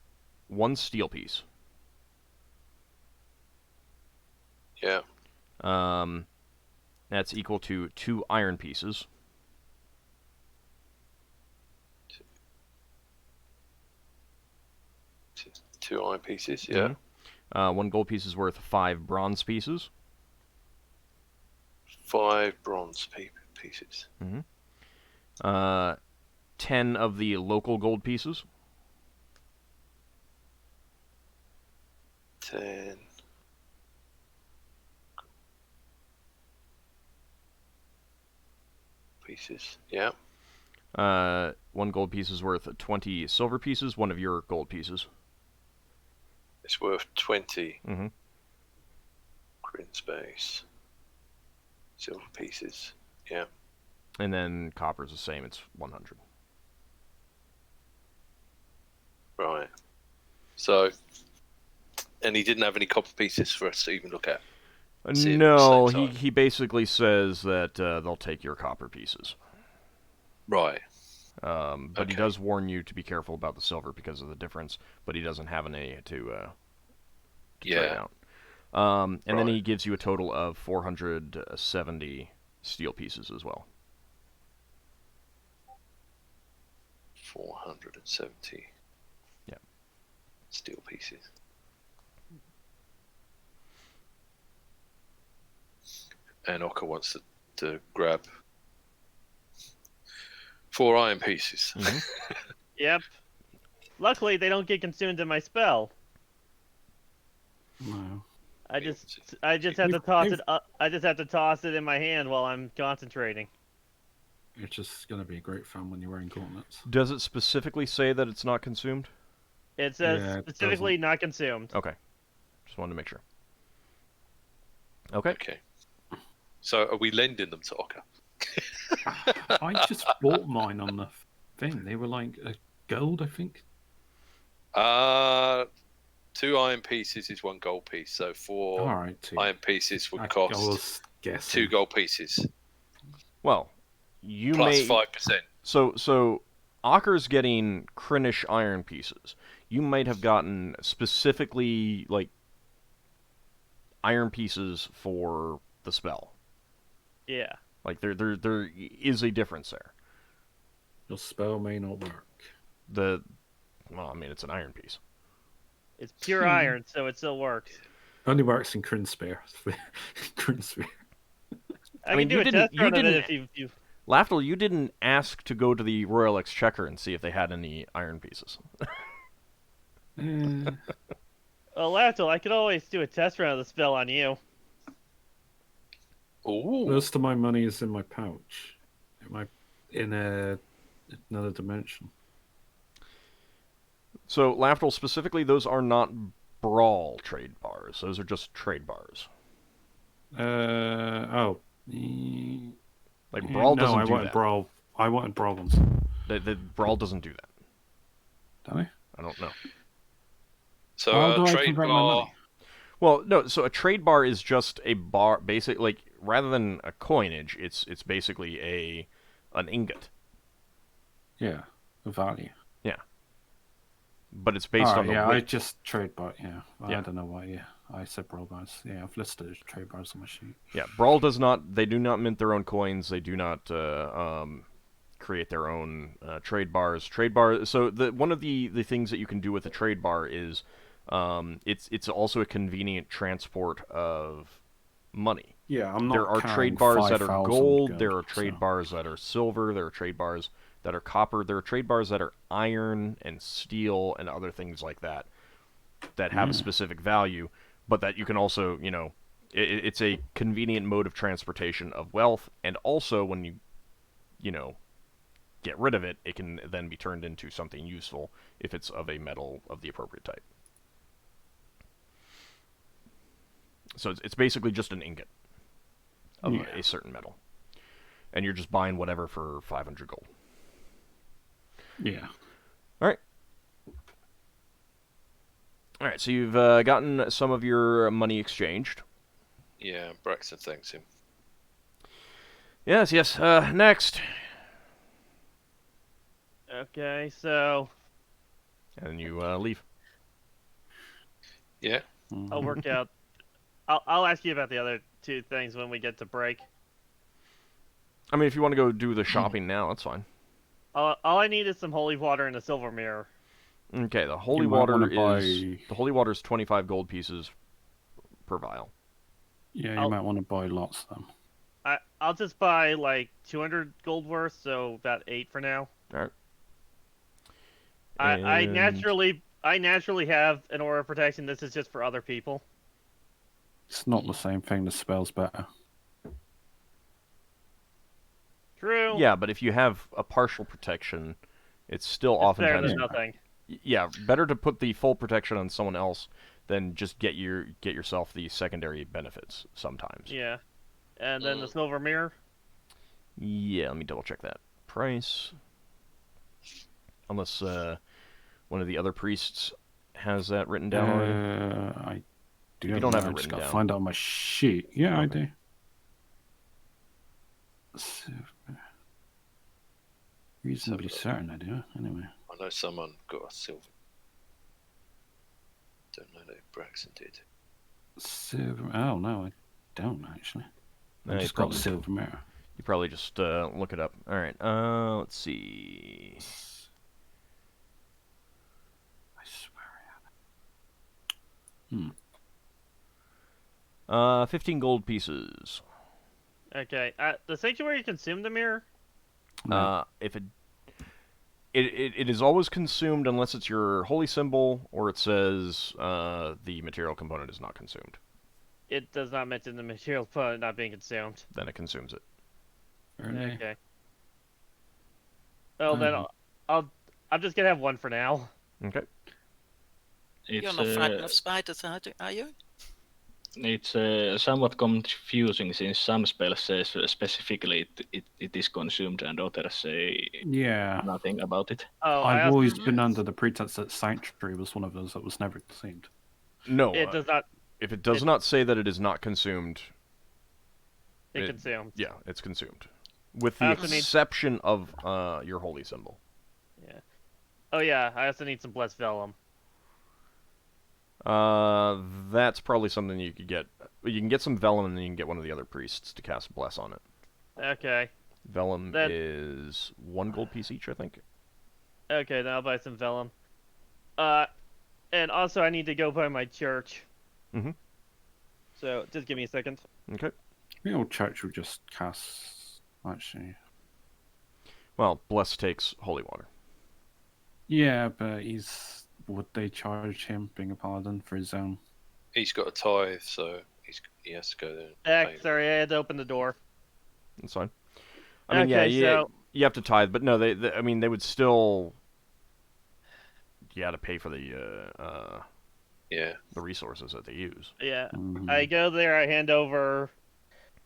1 steel piece. Yeah. That's equal to 2 iron pieces. Two iron pieces. Yeah. Mm-hmm. 1 gold piece is worth 5 bronze pieces. 5 bronze pieces. Mm-hmm. 10 of the local gold pieces. 10. Pieces. Yeah. 1 gold piece is worth 20 silver pieces, one of your gold pieces. It's worth 20 Mm-hmm. green space. Silver pieces. Yeah. And then copper's the same, it's 100. Right. So, and he didn't have any copper pieces for us to even look at. See it at the No, same time. he basically says that they'll take your copper pieces. Right. But he Okay. does warn you to be careful about the silver because of the difference, but he doesn't have any to trade Yeah. out. And then Right. he gives you a total of 470 steel pieces as well. 470. Yeah. Steel pieces. And Ockar wants to grab 4 iron pieces. Mhm. Yep. Luckily, they don't get consumed in my spell. No. I just have to toss it up. I just have to toss it in my hand while I'm concentrating. It's just going to be great fun when you're wearing gauntlets. Does it specifically say that it's not consumed? It says Yeah, it specifically not consumed. Okay. Just wanted to make sure. Okay. Okay. So are we lending them to Ockar? I just bought mine on the thing. They were like a gold, I think. 2 iron pieces is 1 gold piece. So 4 All right, two. iron pieces would I cost was guessing. 2 gold pieces Well, you plus may 5%. So Ockar's getting Krinish iron pieces. You might have gotten specifically like iron pieces for the spell. Yeah. Like there is a difference there. Your spell may not work. Well, I mean, it's an iron piece. It's pure iron, so it still works. Only works in Krinspear. Krinspear. I mean, can do you a didn't- test you run of it didn't- if you. Lafdul, you didn't ask to go to the Royal Exchequer and see if they had any iron pieces. Eh, Oh, Lafdul, I could always do a test run of the spell on you. Ooh. most of my money is in my pouch. Another dimension. So, Lafdul, specifically, those are not Brawl trade bars. Those are just trade bars. Oh. Like, Brawl no, doesn't I do wanted that. Brawl. I wanted Brawl ones. The Brawl doesn't do that. Don't I? I don't know. So How do I trade convert my bar. money? Well, no. So a trade bar is just a bar, basic like rather than a coinage. It's basically an ingot, Yeah, the value. but it's based on the I weight. just trade bar. Yeah, Yeah. I don't know why. Yeah, I said Brawl bars. Yeah, I've listed as trade bars on my sheet. Yeah, Brawl does not. They do not mint their own coins. They do not create their own trade bars. Trade bar. So one of the things that you can do with a trade bar is it's also a convenient transport of money. Yeah, I'm not. There are carrying trade bars that are 5,000 gold. There are so- trade bars that are silver. There are trade bars that are copper. There are trade bars that are iron and steel and other things like that that have a specific value, but that you can also, it's a convenient mode of transportation of wealth, and also when you get rid of it, it can then be turned into something useful if it's of a metal of the appropriate type. So it's basically just an ingot of a certain metal. And you're just buying whatever for 500 gold. Yeah. All right, so you've gotten some of your money exchanged. Yeah, Braxon thanks him. Yes. Next. Okay, so And you leave. Yeah. I'll work out. I'll ask you about the other 2 things when we get to break. I mean, if you want to go do the shopping now, that's fine. All I need is some holy water and a silver mirror. Okay, the holy You might water wanna is 25 gold pieces per vial. Yeah, you might want to buy lots of them. I'll just buy like 200 gold worth, so about 8 for now. All right. I And- naturally have an aura of protection. This is just for other people. It's not the same thing. The spell's better. True. Yeah, but if you have a partial protection, It's still It's better oftentimes than nothing. yeah, better to put the full protection on someone else than just get yourself the secondary benefits sometimes. Yeah. And then the silver mirror. Yeah, let me double check that price. Unless one of the other priests has that written down already. I do. If you don't have it I just written got to down. find out on my sheet. Yeah, I Okay. do. Reasonably certain I do. Anyway. I know someone got a silver. Don't know that Braxon did. Silver. Oh no, I don't actually. No, I you just got probably- silver mirror. You probably just look it up. All right. Let's see. I swear I have. 15 gold pieces. Okay. The sanctuary consumed the mirror. No. If it is always consumed unless it's your holy symbol or it says the material component is not consumed. It does not mention the material component not being consumed. Then it consumes it. Really? Okay. Well, then I'm just gonna have one for now. Okay. It's You're not frightened of spiders, are you? it's somewhat confusing since some spells says specifically it is consumed and others say Yeah. nothing about it. Oh, I've I also, always been under the pretense that Sanctuary was one of those that was never consumed. No. it does not. If it does not say that it is not consumed, It consumed. yeah, it's consumed. With the I also need- exception of your holy symbol. Yeah. Oh yeah, I also need some blessed vellum. That's probably something you could get. You can get some vellum, and then you can get one of the other priests to cast bless on it. Okay. Vellum That- is 1 gold piece each, I think. Okay, then I'll buy some vellum. And also I need to go by my church. Mhm. So just give me a second. Okay. The old church would just cast. Actually. Well, bless takes holy water. Yeah, but would they charge him being a paladin for his own? He's got a tithe, so he has to go there. And pay. Sorry, I had to open the door. That's fine. I mean, yeah, Okay, so- you have to tithe, but no, I mean, they would still. You got to pay for the Yeah. resources that they use. Yeah. Mhm. I go there, I hand over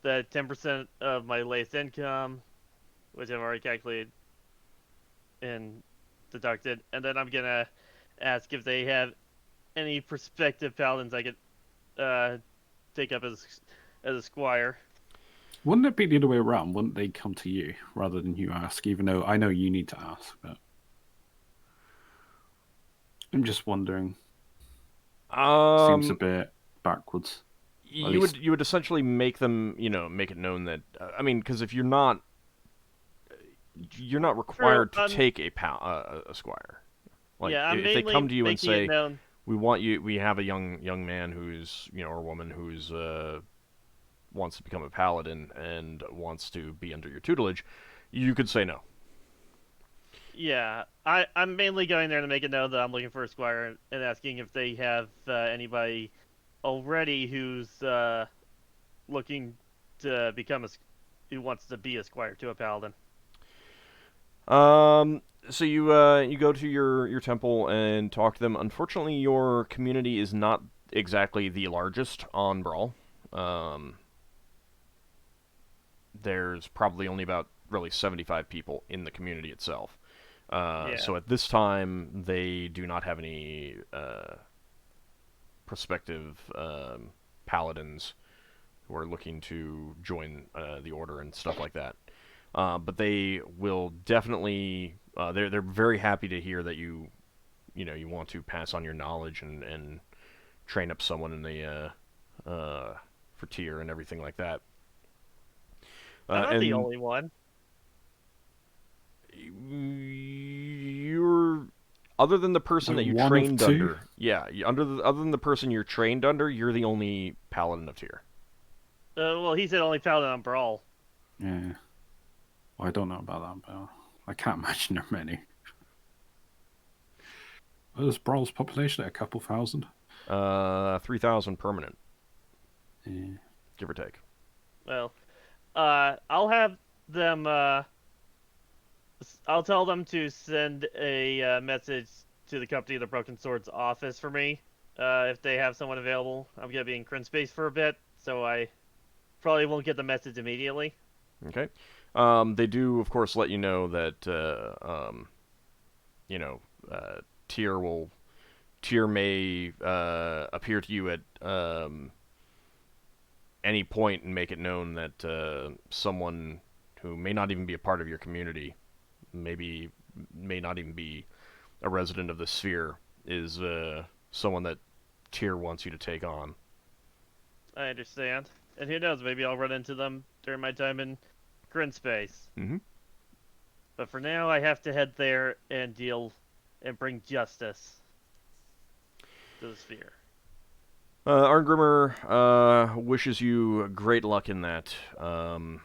the 10% of my latest income, which I've already calculated and deducted, and then I'm gonna ask if they have any prospective paladins I could take up as a squire. Wouldn't it be the other way around? Wouldn't they come to you rather than you ask? Even though I know you need to ask, but I'm just wondering. Seems a bit backwards. You would essentially make them, make it known that I mean, because if you're not required to take a squire. Like yeah, I'm if they mainly come to you and making it say, known. we have a young man who's, or woman who's wants to become a paladin and wants to be under your tutelage, you could say no. Yeah, I'm mainly going there to make it known that I'm looking for a squire and asking if they have anybody already who's looking to become who wants to be a squire to a paladin. So you go to your temple and talk to them. Unfortunately, your community is not exactly the largest on Brawl. There's probably only about really 75 people in the community itself. So at this time, they do not have any prospective paladins who are looking to join the order and stuff like that. But they will definitely. They're very happy to hear that you want to pass on your knowledge and train up someone in the for tier and everything like that. I'm not the only one. You're other than the person that you one of trained two? under. Yeah, other than the person you're trained under, you're the only paladin of tier. Well, he said only paladin on Brawl. Yeah. Well, I don't know about that, but I can't imagine there are many. What is Brawl's population at a couple thousand? 3,000 permanent, Yeah. give or take. Well, I'll have them I'll tell them to send a message to the Company of the Broken Sword's office for me, if they have someone available. I'm gonna be in Crin space for a bit, so I probably won't get the message immediately. Okay. They do, of course, let you know that you know, Tyr may appear to you at any point and make it known that someone who may not even be a part of your community, may not even be a resident of the sphere, is someone that Tyr wants you to take on. I understand. And who knows, maybe I'll run into them during my time in Crin space. Mm-hmm. But for now, I have to head there and and bring justice to the sphere. Arngrimmer wishes you great luck in that, and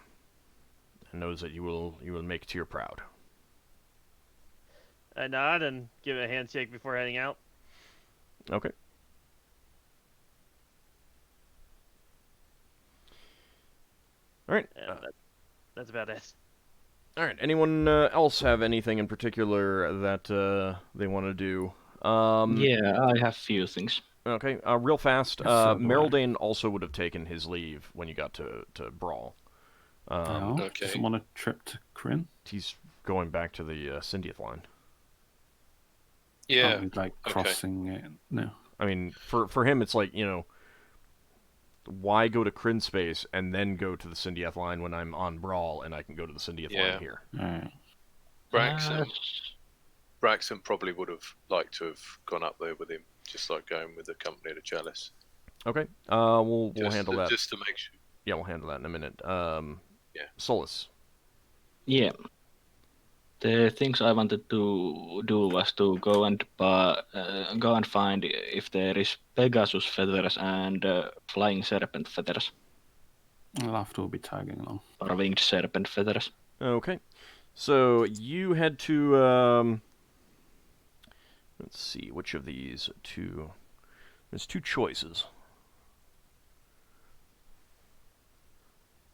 knows that you will make Tyr proud. I nod and give it a handshake before heading out. Okay. All right. And that's about it. All right. Anyone else have anything in particular that they want to do? Yeah, I have few things. Okay. Real fast. Yes, so do I. Merildane also would have taken his leave when you got to Brawl. Oh, okay. doesn't want a trip to Kryn? He's going back to the Syndiath line. Yeah. Aren't we, like crossing it? No. I mean, for him, it's like, why go to Kryn space and then go to the Syndiath line when I'm on Brawl and I can go to the Syndiath line here? Alright. Braxon probably would have liked to have gone up there with him, just like going with the Company of the Chalice. Okay. We'll Just handle that. Just to make sure. Yeah, we'll handle that in a minute. Yeah. Solas. Yeah. The things I wanted to do was to go and find if there is Pegasus Feathers and Flying Serpent Feathers, Lafdul will be tagging along. or Winged Serpent Feathers. Okay. So you head to, let's see, which of these two... There's two choices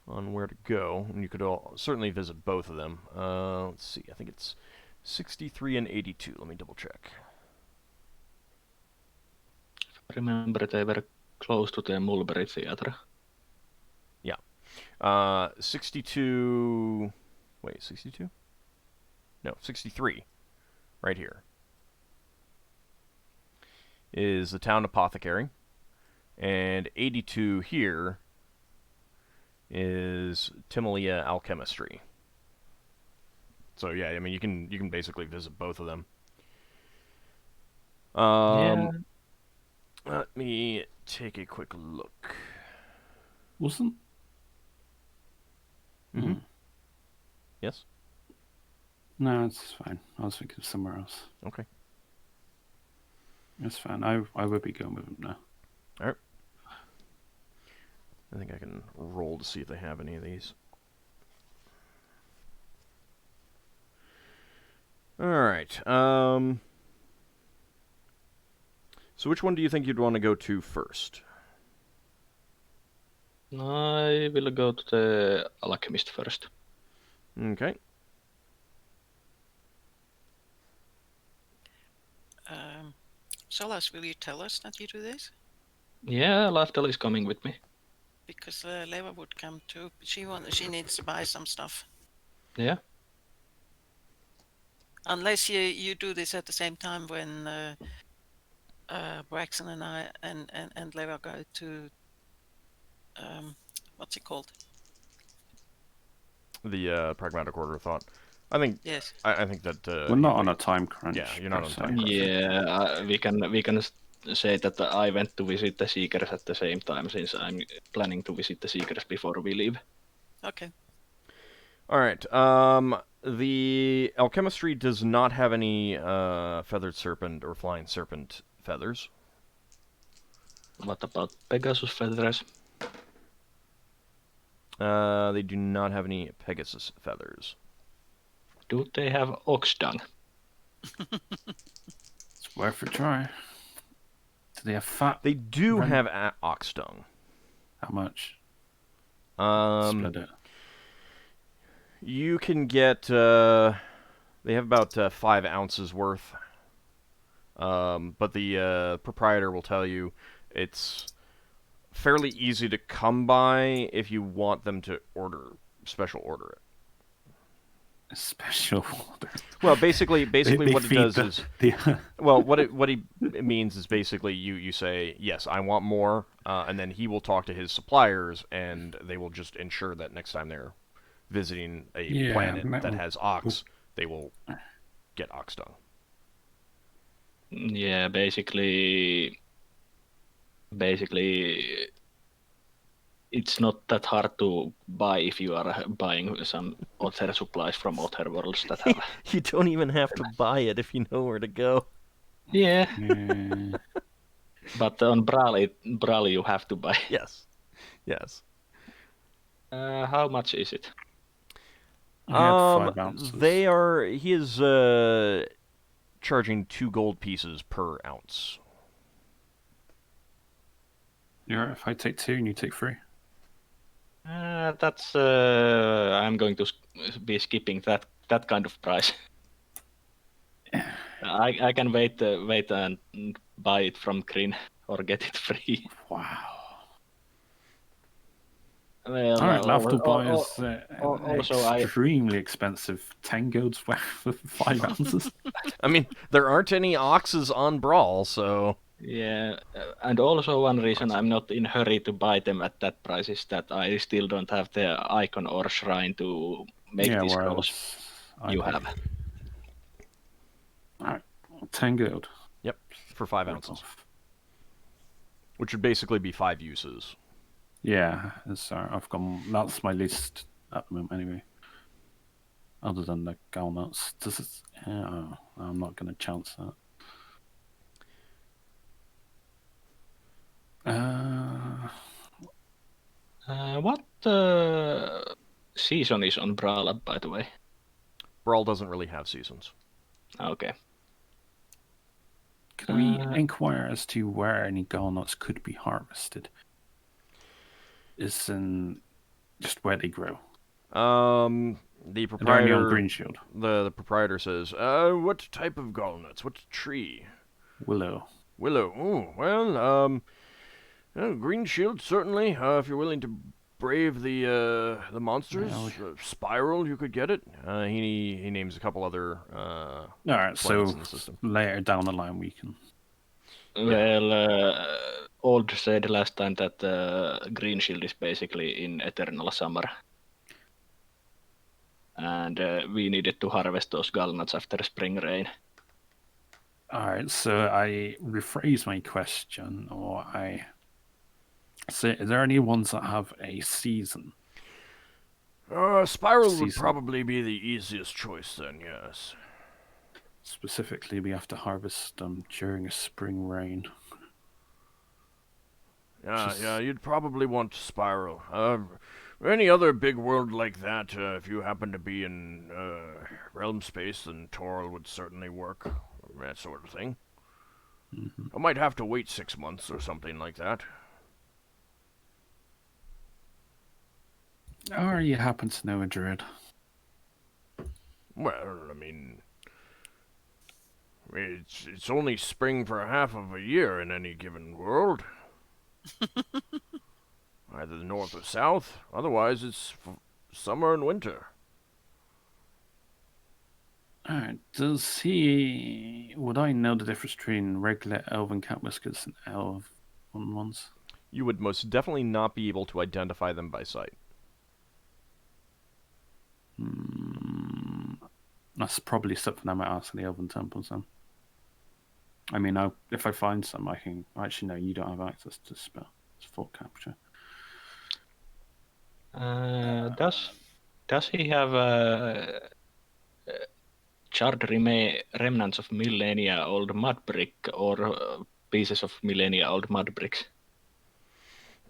on where to go, and you could certainly visit both of them. Let's see, I think it's 63 and 82. Let me double check. Remember, they were close to the Mulberry Theatre. 62... Wait, 62? No, 63. Right here. Is the town Apothecary. And 82 here is Timilia Alchemistry. So yeah, I mean you can basically visit both of them. Let me take a quick look. Wasn't? Mm-hmm. Yes? No, it's fine. I was thinking of somewhere else. Okay. It's fine. I would be going with him now. Alright. I think I can roll to see if they have any of these. Alright. So which one do you think you'd want to go to first? I will go to the Alchemist first. Okay. Solas, will you tell us that you do this? Yeah, Lafdul is coming with me. Because Leva would come too. She needs to buy some stuff. Yeah. Unless you do this at the same time when Braxon and I and Leva go to what's it called? The Pragmatic Order of Thought. I think. Yes. I think that. We're not on a time crunch. Yeah, you're not on a per se. time crunch. Yeah, we can say that I went to visit the Seekers at the same time, since I'm planning to visit the Seekers before we leave. Okay. All right. The alchemistry does not have any feathered serpent or flying serpent feathers. What about Pegasus Feathers? They do not have any Pegasus feathers. Do they have ox dung? It's worth a try. Do they have fat? They do Ren- have ox dung. How much? Um, Split it. You can get. Let's They have about 5 ounces worth. But the proprietor will tell you it's fairly easy to come by if you want them to special order it. A special order. Well, basically They what it feed does is, the well, what he means is basically you say, yes, I want more, and then he will talk to his suppliers, and they will just ensure that next time they're visiting a planet that has ox, they will get ox dung. Yeah, basically, it's not that hard to buy if you are buying some other supplies from other worlds that have. You don't even have to buy it if you know where to go. Yeah, Yeah. but on Brawl you have to buy. Yes. How much is it? I had 5 ounces. He is charging 2 gold pieces per ounce. Yeah, if I take 2 and you take 3. That's I'm going to be skipping that kind of price. I can wait and buy it from Green or get it free. Wow. Well, Alright, Lafdul buys also extremely expensive 10 golds worth of 5 ounces. I mean, there aren't any oxes on Brawl, so... Yeah, and also one reason I'm not in a hurry to buy them at that price is that I still don't have the icon or shrine to make these scrolls you have. Alright, 10 gold. Yep, for 5 ounces. Which would basically be 5 uses. Yeah, that's my list at the moment anyway. Other than the Galnuts. I'm not going to chance that. What season is on Brawl, by the way? Brawl doesn't really have seasons. Okay. Can we inquire as to where any Galnuts could be harvested? Is in just where they grow. The proprietor... They're only on Green Shield. The proprietor says, what type of gallnuts? What tree? Willow. Ooh, well, Green Shield, certainly, if you're willing to brave the monsters. Spiral, you could get it. He names a couple other Alright, so in the system. later down the line we can... Well, Old said last time that Green Shield is basically in eternal summer. And we needed to harvest those gallnuts after spring rain. Alright, so I rephrase my question, or I say, are there any ones that have a season? Spiral would probably be the easiest choice then, yes. Specifically, we have to harvest them during a spring rain. Yeah, you'd probably want Spiral. Any other big world like that, if you happen to be in realm space, then Toril would certainly work. That sort of thing. Mm-hmm. I might have to wait 6 months or something like that. Or you happen to know a druid? Well, I mean... It's only spring for half of a year in any given world. Either the north or south. Otherwise, it's summer and winter. Alright, would I know the difference between regular elven cat whiskers and elven ones? You would most definitely not be able to identify them by sight. That's probably something I might ask in the elven temples then. I mean, if I find some, I can... Actually, no, you don't have access to spell. It's full capture. Does he have charred remnants of millennia-old mud brick or pieces of millennia-old mud bricks?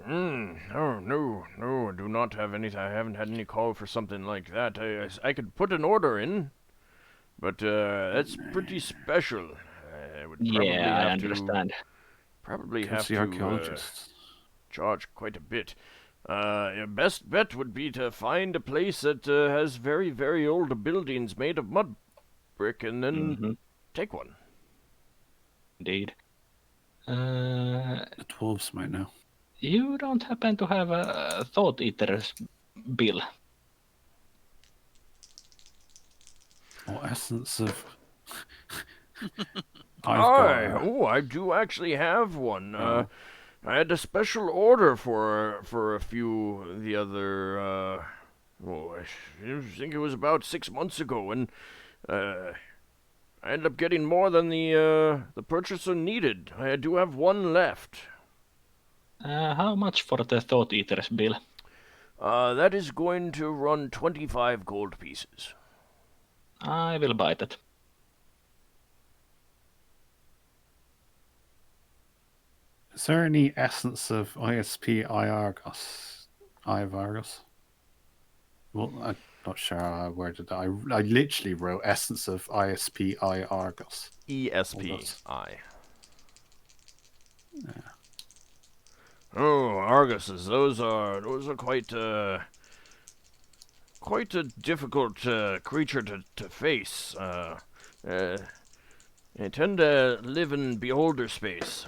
No, I do not have anything. I haven't had any call for something like that. I could put an order in, but that's pretty special. I would probably I understand. Probably Because have the to archaeologists. charge quite a bit. Your best bet would be to find a place that has very, very old buildings made of mud. brick and then Mhm. take one. Indeed. The dwarves might know. You don't happen to have a Thought Eater's bill? Or essence of. I've got. I do actually have one. Oh. I had a special order for a few the other. I think it was about 6 months ago, and I ended up getting more than the purchaser needed. I do have one left. How much for the Thought Eater's bill? That is going to run 25 gold pieces. I will buy that. Is there any essence of ISP Iargos? Well, I'm not sure how I worded that. I literally wrote essence of ISP Iargos. ESPI. Yeah. Oh, Arguses, those are quite a difficult creature to face. They tend to live in beholder space.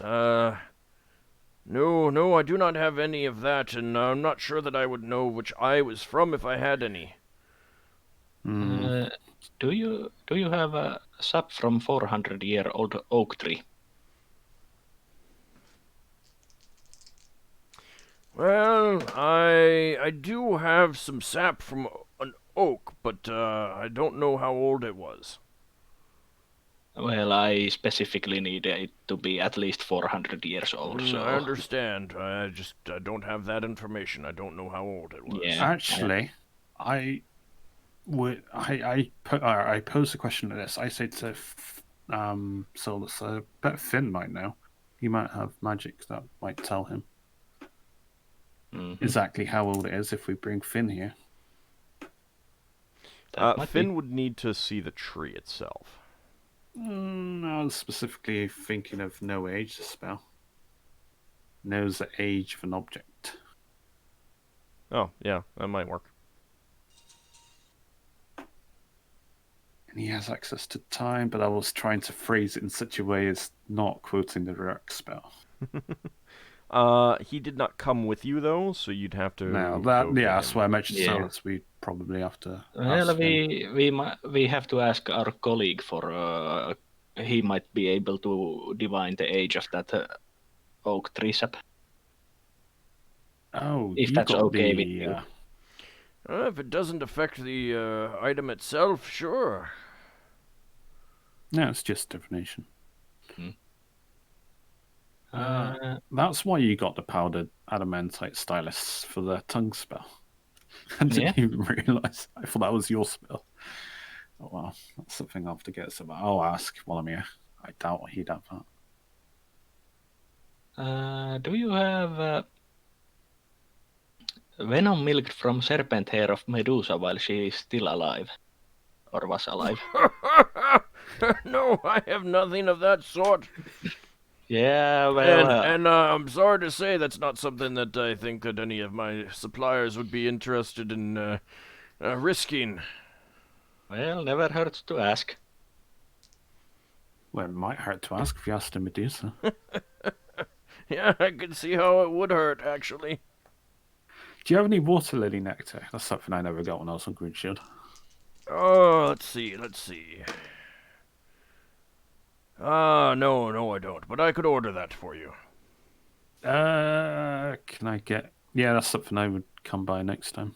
No, I do not have any of that, and I'm not sure that I would know which eye was from if I had any. Do you have a sap from 400-year-old oak tree? Well, I do have some sap from an oak, but I don't know how old it was. Well, I specifically need it to be at least 400 years old. So I understand. I don't have that information. I don't know how old it was. Yeah. Actually, I pose a question to this. I say to Solas, I bet Finn might know. He might have magic that might tell him exactly how old it is if we bring Finn here. Finn would need to see the tree itself. I was specifically thinking of no age spell. Knows the age of an object. Oh, yeah, that might work. And he has access to time, but I was trying to phrase it in such a way as not quoting the direct spell. Mm-hmm. He did not come with you though, so you'd have to. No, that's why I mentioned Solas. We probably have to. Well, we have to ask our colleague for. He might be able to divine the age of that oak tree sap. Oh, if that's okay with you. If it doesn't affect the item itself, sure. No, it's just divination. That's why you got the powdered adamantite stylus for the tongue spell. I didn't even realise. I thought that was your spell. Oh, well, that's something I'll have to get some. I'll ask while I'm here. I doubt he'd have that. Do you have venom milk from serpent hair of Medusa while she is still alive? Or was alive? No, I have nothing of that sort. Yeah, well... And I'm sorry to say that's not something that I think that any of my suppliers would be interested in risking. Well, never hurts to ask. Well, it might hurt to ask if you asked a Medusa. Yeah, I can see how it would hurt, actually. Do you have any water lily nectar? That's something I never got when I was on Green Shield. Oh, let's see. No, I don't. But I could order that for you. Can I get... Yeah, that's something I would come by next time.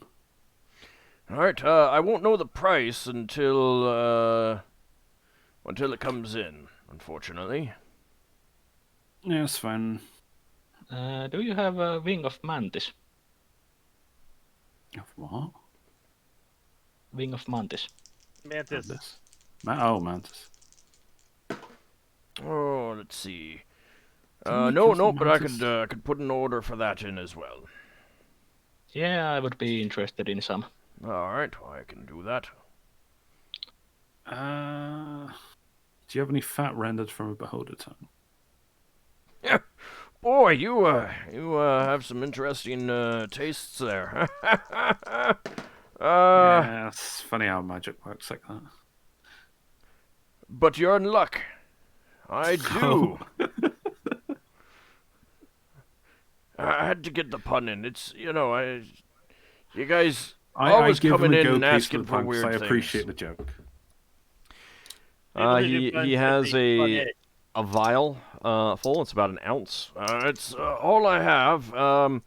Alright, I won't know the price until it comes in, unfortunately. Yeah, that's fine. Do you have a wing of Mantis? Of what? Wing of Mantis. Mantis. Mantis. Oh, let's see. Didn't we No, kill some but I Mantis? could put an order for that in as well. Yeah, I would be interested in some. Alright, I can do that. Do you have any fat rendered from a beholder tongue? Boy, you have some interesting tastes there. Yeah, it's funny how magic works like that. But you're in luck. I do. I had to get the pun in. It's, you guys I always give him coming a in go and piece for asking the for pun 'cause weird I things. appreciate the joke. People who do He puns has should be funny. a vial full. It's about an ounce. It's all I have.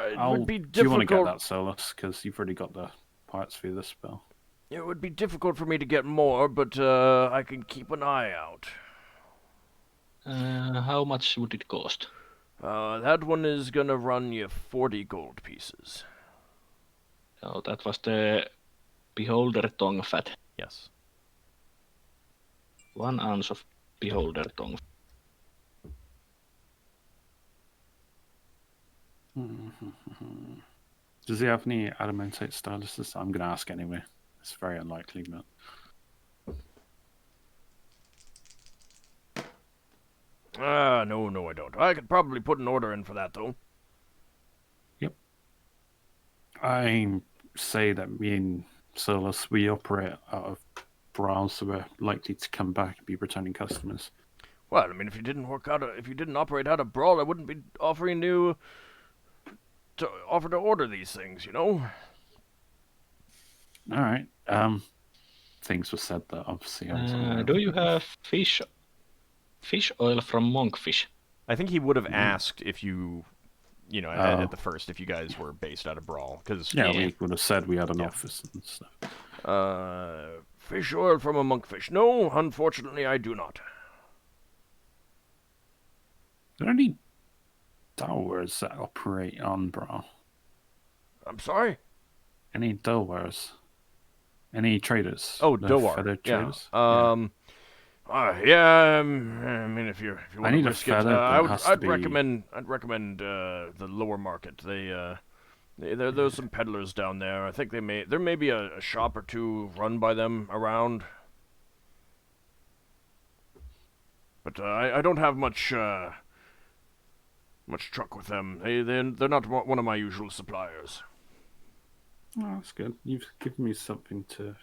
It would be Do you want to get difficult. that, Solas? Because you've already got the parts for this spell. It would be difficult for me to get more, but I can keep an eye out. How much would it cost? That one is gonna run you 40 gold pieces. Oh, that was the beholder tongue fat. Yes. 1 ounce of beholder tongue. Does he have any adamantite styluses? I'm going to ask anyway. It's very unlikely, but... No, I don't. I could probably put an order in for that, though. Yep. I say that me and Solas, we operate out of Brawl, so we're likely to come back and be returning customers. Well, I mean, if you didn't operate out of Brawl, I wouldn't be offering you to order these things, you know? All right. Things were said that obviously. Do you have fish oil from monkfish? I think he would have asked if you at the first, if you guys were based out of Brawl, because we would have said we had an office and stuff. Fish oil from a monkfish? No, unfortunately, I do not. Are there any dowers that operate on Brawl? I'm sorry? Any dowers? Any traders? Oh, The Dowar. feathered Yeah. traders? I mean, if you want need to a risk it, feather that has to I'd be- recommend the lower market. There's some peddlers down there. I think there may be a shop or two run by them around. But I don't have much truck with them. They're not one of my usual suppliers. Oh, that's good. You've given me something to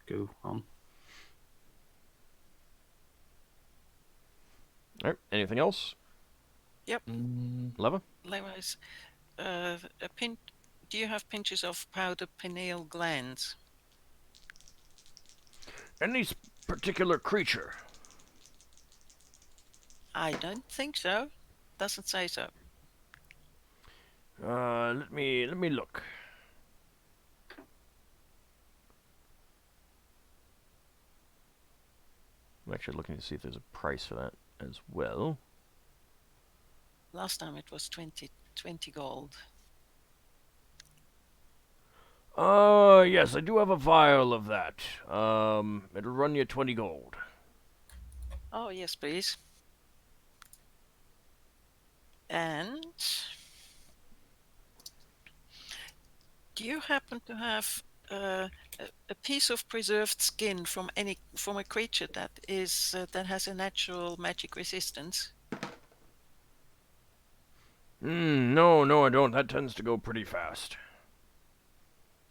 go on. All right. Anything else? Yep. Leva? Likewise, do you have pinches of powdered pineal glands? Any particular creature? I don't think so. Doesn't say so. Let me look. I'm actually looking to see if there's a price for that as well. Last time it was 20 gold. Yes, I do have a vial of that. It'll run you 20 gold. Oh, yes, please. And do you happen to have a piece of preserved skin from a creature that has a natural magic resistance? No, I don't. That tends to go pretty fast.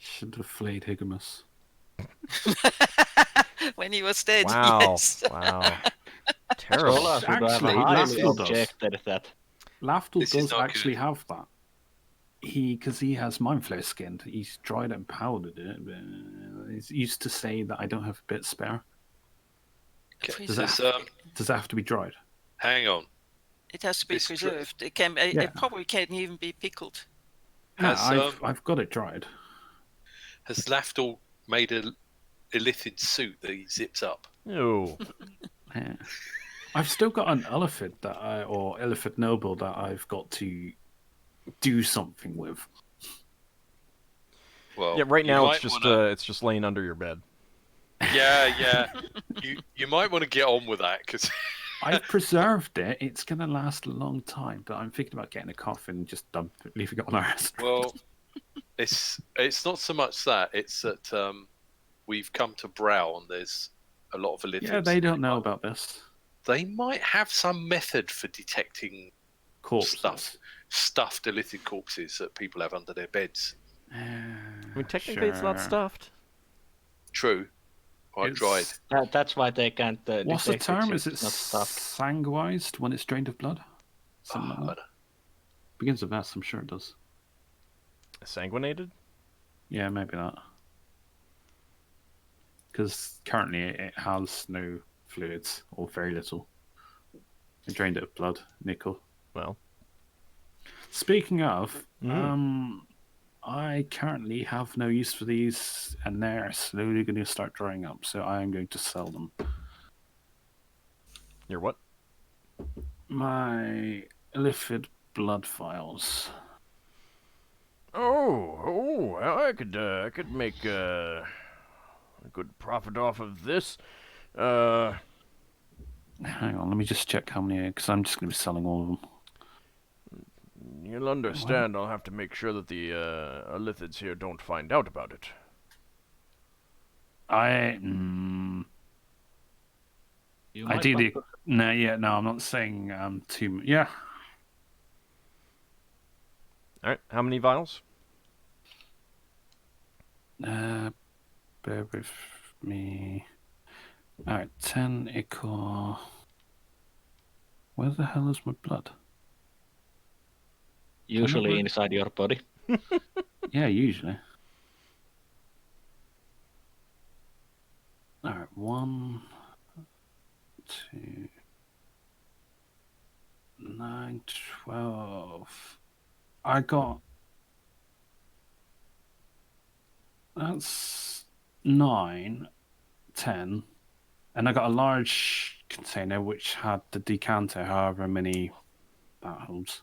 Should have flayed Higamus. When he was dead, Wow, yes. wow. Terrible. Solas would have Actually, highly Lafdul does. objected that. Lafdul This is does not actually good. have that. Because he has mind flayer skinned. He's dried and powdered it. But he used to say that I don't have a bit spare. Okay, Does this, Does that have to be dried? hang on. It has to be This dri- preserved. It can. Yeah. It probably can't even be pickled. No, Has, I've got it dried. Has Lafdul made a illithid suit that he zips up? Ew. Yeah. I've still got an elephant or elephant noble that I've got to do something with. Well, Yeah, right you now might it's just laying under your bed. Yeah. you might want to get on with that because I've preserved it. It's going to last a long time, but I'm thinking about getting a coffin and just leaving it on our ass. well, it's not so much that it's that we've come to Brawl and there's a lot of illithids. Yeah, they don't know about this. They might have some method for detecting Corpses. stuffed illithid corpses that people have under their beds. I mean, technically it's not stuffed. True. Right, dried. That's why they can't What's the detect term? it, Is so it it's not stuffed. sanguized when it's drained of blood? Something like that. Begins with S, I'm sure it does. Sanguinated? Yeah, maybe that. Because currently it has no fluids, or very little. It drained it of blood, nickel. Well. Speaking of, I currently have no use for these, and they're slowly going to start drying up, so I am going to sell them. Your what? My illithid blood vials. I could make a good profit off of this. Hang on, let me just check how many, because I'm just going to be selling all of them. You'll understand. I'll have to make sure that the illithids here don't find out about it. Ideally, no, I'm not saying too. Yeah. All right. How many vials? Bear with me. All right, 10 ichor. Where the hell is my blood? Usually inside your body. Yeah, usually. All right, 1, 2, 9, 12. I got. That's 9, 10. And I got a large container which had the decanter, however many that holds.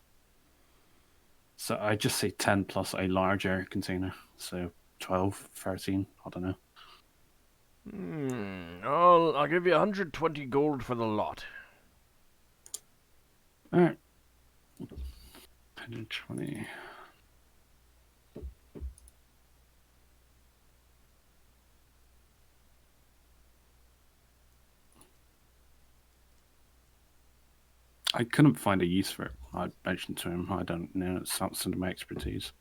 So I just say 10 plus a larger container. So 12, 13, I don't know. I'll give you 120 gold for the lot. Alright. 120. I couldn't find a use for it. I mentioned to him, I don't know, it's outside of my expertise.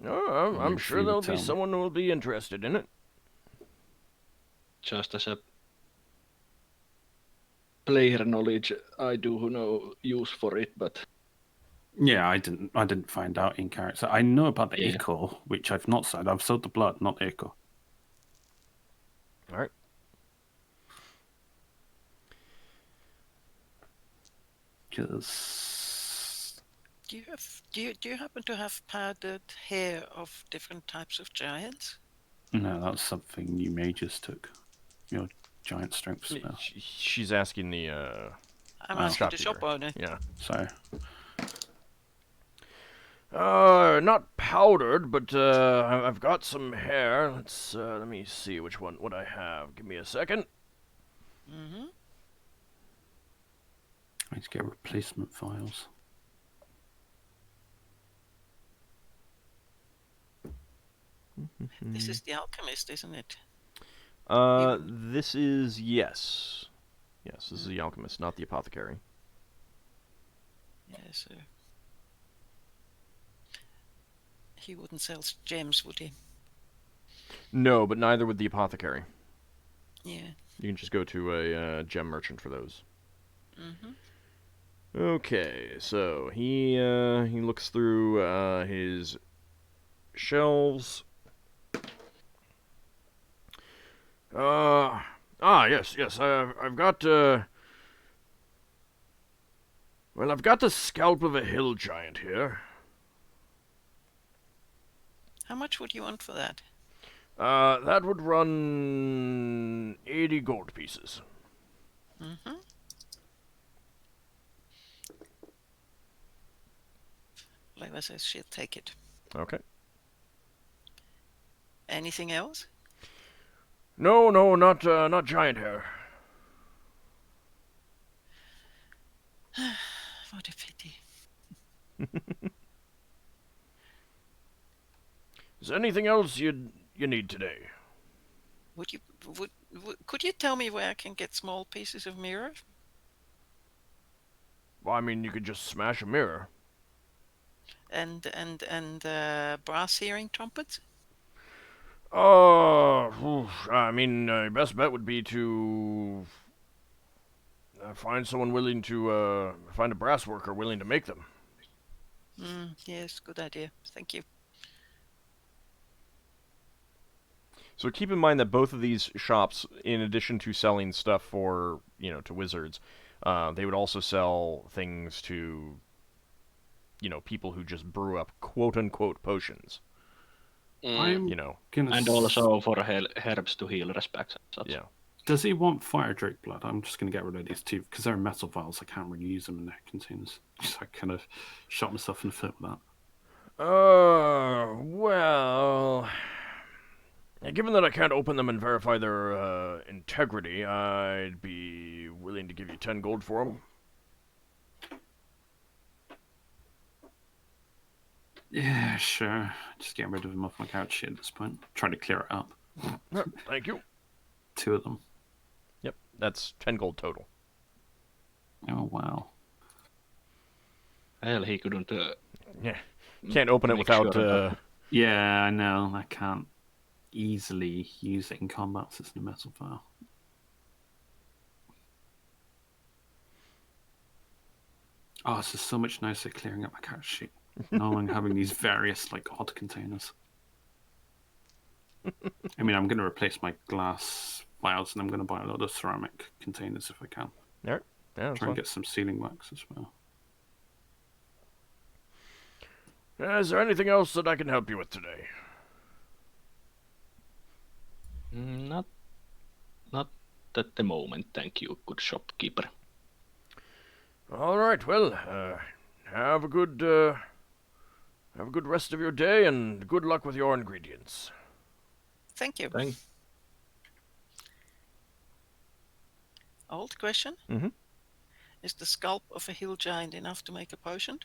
Oh, I'm sure there'll be someone who will be interested in it. Just as a player knowledge, I do no use for it, but yeah, I didn't find out in character. I know about the ichor, which I've not sold. I've sold the blood, not the ichor. All right. Because do you happen to have powdered hair of different types of giants? No, that's something you mages took. Your giant strength spell. She's asking the I'm asking the shop owner. Yeah. So not powdered, but I've got some hair. Let me see what I have. Give me a second. Mm-hmm. I need to get replacement files. This is the alchemist, isn't it? This is yes. Yes, this is the alchemist, not the apothecary. Yes, sir. He wouldn't sell gems, would he? No, but neither would the apothecary. Yeah. You can just go to a gem merchant for those. Mm-hmm. Okay, so he looks through his shelves. Yes. I've got I've got the scalp of a hill giant here. How much would you want for that? That would run 80 gold pieces. Mm-hmm. Leva says she'll take it. Okay. Anything else? No, not giant hair. What a pity. Is there anything else you need today? Could you tell me where I can get small pieces of mirror? Well, I mean, you could just smash a mirror. And brass hearing trumpets? I mean, best bet would be to find someone willing to find a brass worker willing to make them. Yes, good idea. Thank you. So keep in mind that both of these shops, in addition to selling stuff for, to wizards, they would also sell things to, people who just brew up quote-unquote potions. I'm gonna And also for herbs to heal respects and such. Yeah. Does he want fire drake blood? I'm just gonna get rid of these two because they're metal vials. I can't really use them in their containers. So I kind of shot myself in the foot with that. Well, given that I can't open them and verify their integrity, I'd be willing to give you 10 gold for them. Yeah, sure. Just getting rid of them off my couch sheet at this point. Trying to clear it up. Thank you. 2 of them. Yep, that's 10 gold total. Oh, wow. Hell, he couldn't. Yeah, can't open it make without. sure Yeah, I know. I can't easily use it in combat since it's a metal vial. Oh, this is so much nicer clearing up my couch sheet. Knowing having these various odd containers. I mean, I'm going to replace my glass vials and I'm going to buy a lot of ceramic containers if I can. Alright. Yeah, Try and get some sealing wax as well. Is there anything else that I can help you with today? Not at the moment, thank you, good shopkeeper. All right. Well, have a good rest of your day and good luck with your ingredients. Thank you. Thank. Old question. Mhm. Is the scalp of a hill giant enough to make a potion?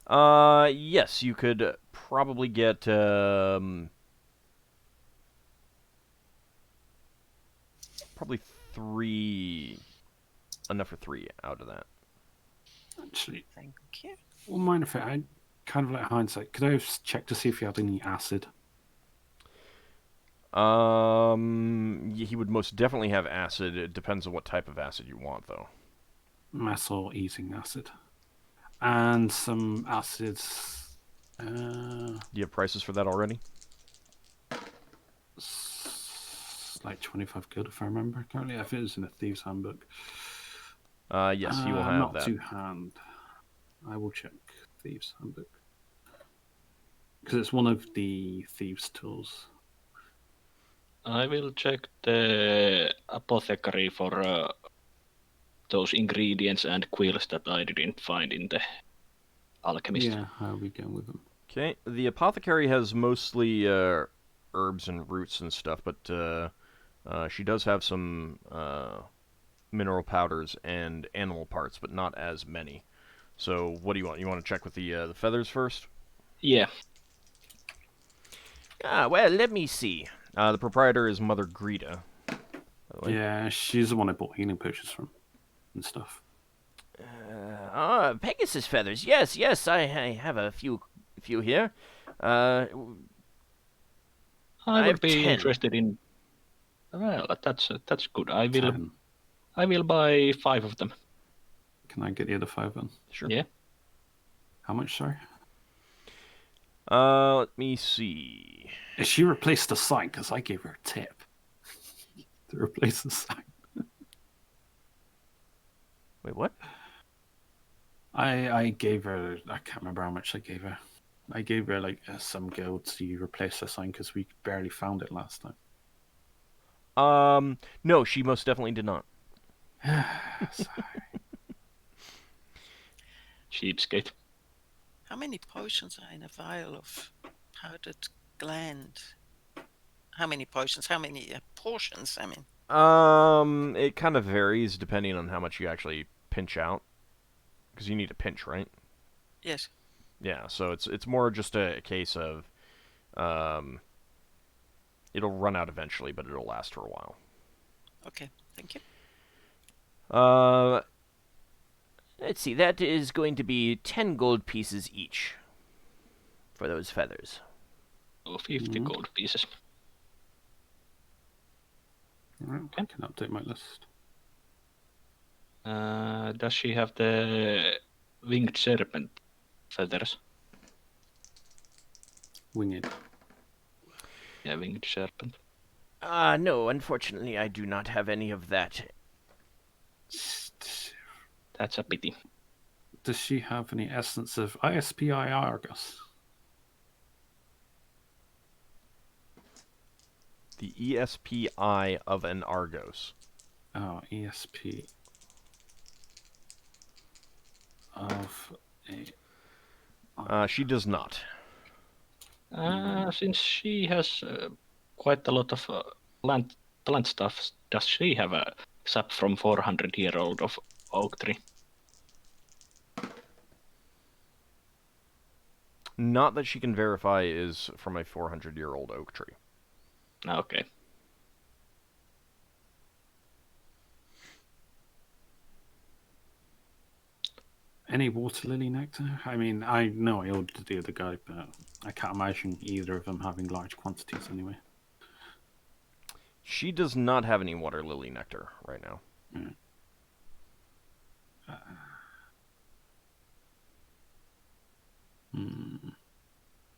Yes, you could probably get probably 3, enough for 3 out of that. Actually, Thank you. well, mind if I kind of hindsight, could I have checked to see if he had any acid? He would most definitely have acid. It depends on what type of acid you want, though. Metal eating acid. And some acids. Do you have prices for that already? Like 25 gold if I remember correctly. I think it was in a Thieves' Handbook. Yes, you will have not that. to hand. I will check Thieves' Handbook. Because it's one of the Thieves' tools. I will check the Apothecary for those ingredients and quills that I didn't find in the alchemist. Yeah, how are we going with them? Okay, the Apothecary has mostly herbs and roots and stuff, but she does have some mineral powders and animal parts, but not as many. So, what do you want? You want to check with the feathers first? Yeah. Well, let me see. The proprietor is Mother Greta. By the way. Yeah, she's the one I bought healing potions from and stuff. Pegasus Feathers. Yes, I have a few here. I I would have be 10. interested in. Well, that's good. I will. 10. I will buy 5 of them. Can I get the other 5 then? Sure. Yeah. How much, sorry? Let me see. She replaced the sign because I gave her a tip to replace the sign. Wait, what? I gave her, I can't remember how much I gave her. I gave her some gold to replace the sign because we barely found it last time. No, she most definitely did not. Sorry. Cheapskate. How many potions are in a vial of powdered gland? How many potions? How many portions? I mean. It kind of varies depending on how much you actually pinch out, because you need a pinch, right? Yes. Yeah, so it's more just a case of, it'll run out eventually, but it'll last for a while. Okay. Thank you. Let's see, that is going to be 10 gold pieces each for those feathers. Oh, 50 gold pieces. Right, I can update my list. Does she have the winged serpent feathers? Winged. Yeah, winged serpent. No, unfortunately, I do not have any of that. That's a pity. Does she have any essence of ISPI Argus? The ESPI of an Argos. Oh, ESP of a... She does not. Since she has quite a lot of plant stuff, does she have a sap from 400-year-old of oak tree? Not that she can verify is from a 400-year-old oak tree. Okay. Any water lily nectar? I mean, I know I ordered the other guy, but I can't imagine either of them having large quantities anyway. She does not have any water lily nectar right now.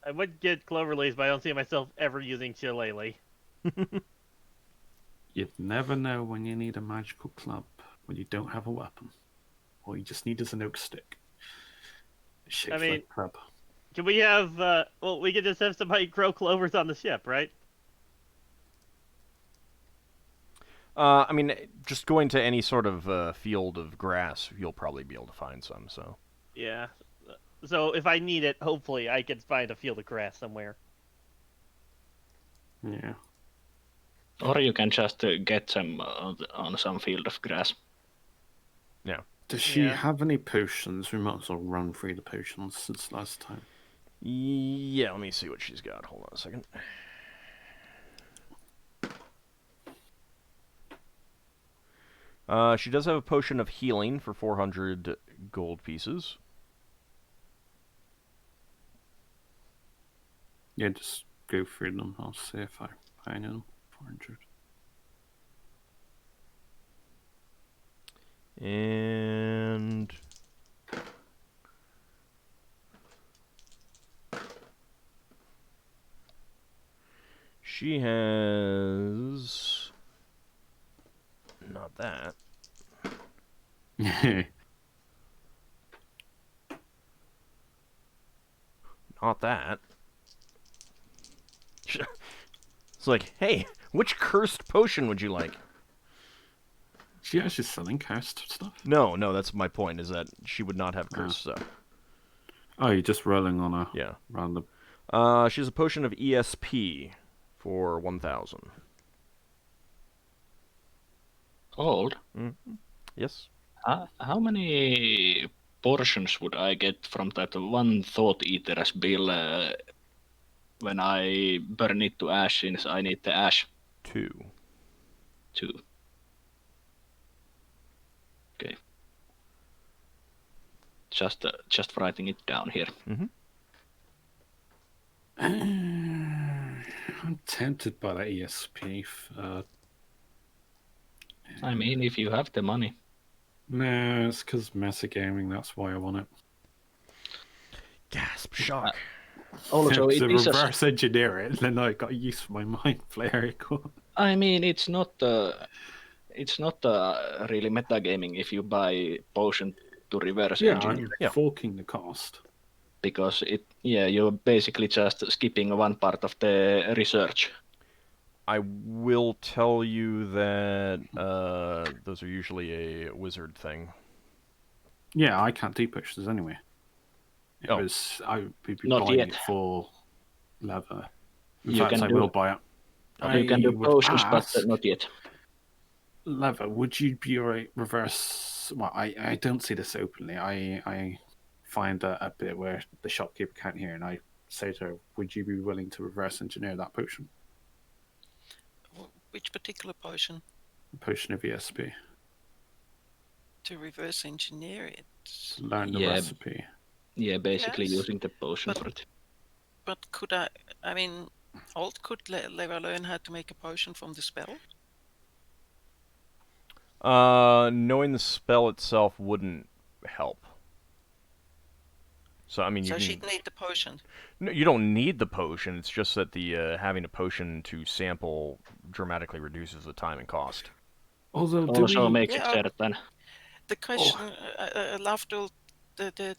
I would get clover leaves, but I don't see myself ever using shillelagh. You'd never know when you need a magical club when you don't have a weapon. All you just need is an oak stick. Shaped like a club. Can we have, we could just have somebody grow clovers on the ship, right? I mean, just going to any sort of field of grass, you'll probably be able to find some, so. Yeah. So if I need it, hopefully I can find a field of grass somewhere. Yeah. Or you can just get some on some field of grass. Yeah. Does she have any potions? We might as well run through the potions since last time. Yeah, let me see what she's got. Hold on a second. She does have a potion of healing for 400 gold pieces. Yeah, just go through them. I'll see if I find them. 400. And she has not that. Not that. It's like, hey, which cursed potion would you like? She actually selling cursed stuff? No, that's my point, is that she would not have cursed stuff. Oh, you're just rolling on a Yeah. random. She has a potion of ESP for 1,000. Gold? Mm-hmm. Yes. How many portions would I get from that one Thought Eater's bill when I burn it to ash, since I need the ash? 2. 2. Okay. Just writing it down here. Mm-hmm. I'm tempted by that ESP. I mean, if you have the money. No, it's because metagaming. That's why I want it. Gasp! Shock. Also, to it is reverse engineer it, then I got use for my mind flayer. I mean, it's not really metagaming if you buy potion to reverse engineer. I'm forking the cost. Because you're basically just skipping one part of the research. I will tell you that those are usually a wizard thing. Yeah, I can't do potions anyway. I would be Not buying yet. it for leather. In You fact, can I do- will buy it. You can do potions, but not yet. Leather, would you be alright reverse? Well, I don't see this openly. I find a bit where the shopkeeper can't hear, and I say to her, "Would you be willing to reverse engineer that potion?" Which particular potion? A potion of ESP. To reverse engineer it. Learn the recipe. Yeah, basically Yes, using the potion for it. But could I mean, could Leva learn how to make a potion from the spell? Knowing the spell itself wouldn't help. So I mean, So you she'd can. need the potion. No, you don't need the potion. It's just that the having a potion to sample dramatically reduces the time and cost. Although, do Also we... makes Yeah. it certain. The question, Lafdul, is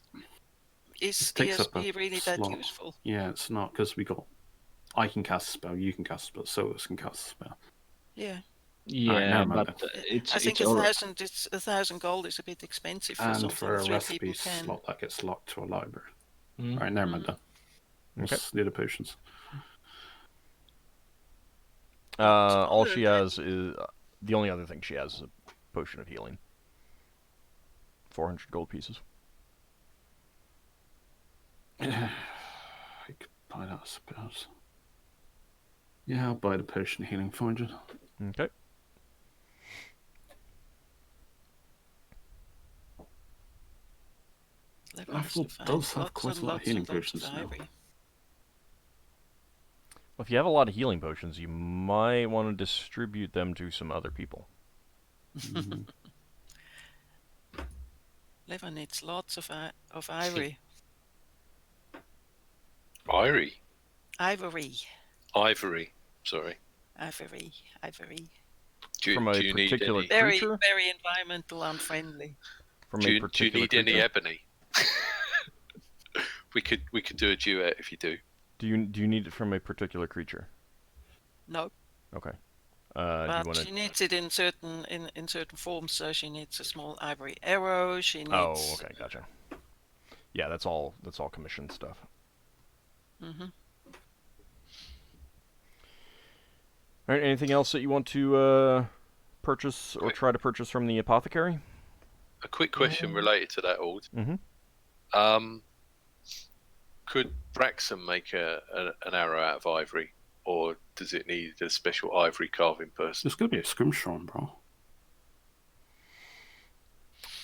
This takes up a ESP really that slot. useful? Yeah, it's not, because we got... I can cast a spell, you can cast a spell, Solas can cast a spell. Yeah. Alright, Yeah, never mind but then. I think it's all... 1,000 gold is a bit expensive for And something for a 3 recipe people can. slot, that gets locked to a library. Mm. Alright, never mind then. Okay. Let's do the potions. All she has is the only other thing she has is a potion of healing. 400 gold pieces. I could buy that, I suppose. Yeah, I'll buy the potion of healing 400. Okay. Lafdul does have quite a lot of healing potions now. Well, if you have a lot of healing potions, you might want to distribute them to some other people. Leva needs lots of ivory. Ivory. Ivory. Sorry. Ivory. From a Do you need particular any? Very, creature? very environmental unfriendly. From Do a you particular need any creature? ebony? we could do a duet if you do. Do you need it from a particular creature? No, Okay. Do but you want she to? needs it in certain forms. So she needs a small ivory arrow. She needs. Oh, okay, gotcha. Yeah, that's all commissioned stuff. Mm-hmm. All right. Anything else that you want to purchase or try to purchase from the apothecary? A quick question related to that, Ald. Mm-hmm. Could Braxon make an arrow out of ivory, or does it need a special ivory carving person? There's going to be a scrimshaw, bro.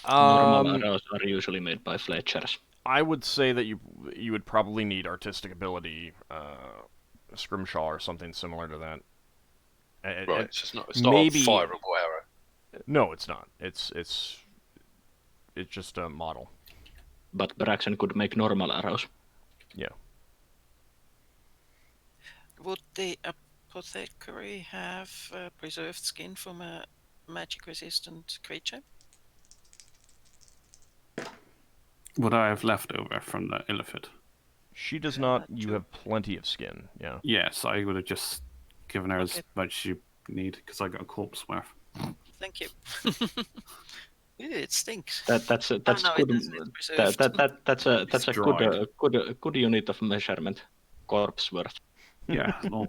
Normal arrows are usually made by fletchers. I would say that you would probably need artistic ability, a scrimshaw or something similar to that. Right, it's not maybe a fireable arrow. No, it's not. It's just a model. But Braxon could make normal arrows. Yeah. Would the apothecary have preserved skin from a magic-resistant creature? Would I have leftover from the illithid? She does not. You have plenty of skin. Yeah. Yes, I would have just given her as Okay. much as you need, because I got a corpse worth. Thank you. Ew, it stinks. That's no, good. it doesn't, it's preserved. That's a dried. good unit of measurement. Corpse worth. Yeah, well,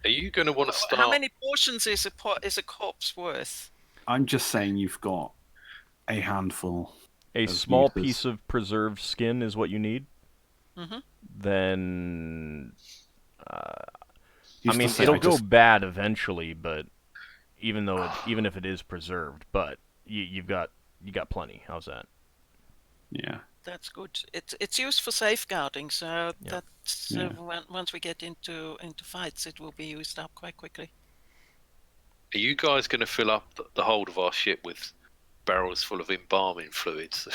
Are you going to want to start? How many portions is a corpse worth? I'm just saying you've got a handful. A of small uses. piece of preserved skin is what you need. Mm-hmm. Then, I Used to mean, say it'll I go just- bad eventually, but even if it is preserved, but you got plenty. How's that? Yeah. That's good. It's used for safeguarding, so Yeah. that's Yeah. once we get into fights, it will be used up quite quickly. Are you guys going to fill up the hold of our ship with barrels full of embalming fluids?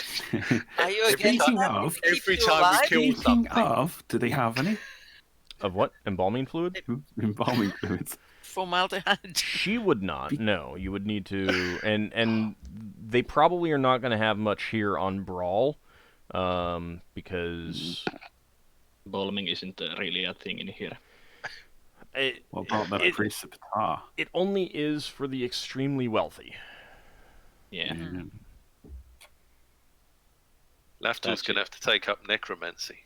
Are you Every against time- that? Will keep every you time we alive? kill Speaking something. of, do they have any Of what? Embalming fluid? embalming fluids? Formaldehyde. She would not. No, you would need to, and they probably are not going to have much here on Brawl, because Balming isn't really a thing in here. What about that it, precipitar? it only is for the extremely wealthy. Yeah. Lafdul's That's going to have to take up necromancy.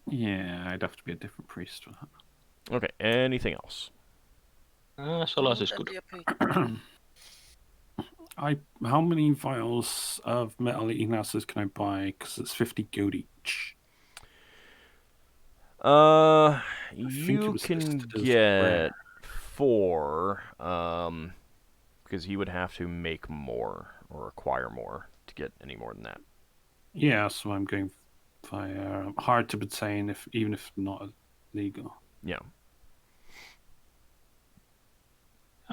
Yeah, I'd have to be a different priest for that. Okay, anything else? Solas is That'd good. be a How many vials of metal Ignaces can I buy? Because it's 50 gold each. think it You was can listed as get rare. 4, because he would have to make more or acquire more to get any more than that. Yeah, so I'm going via hard to obtain, even if not legal. Yeah.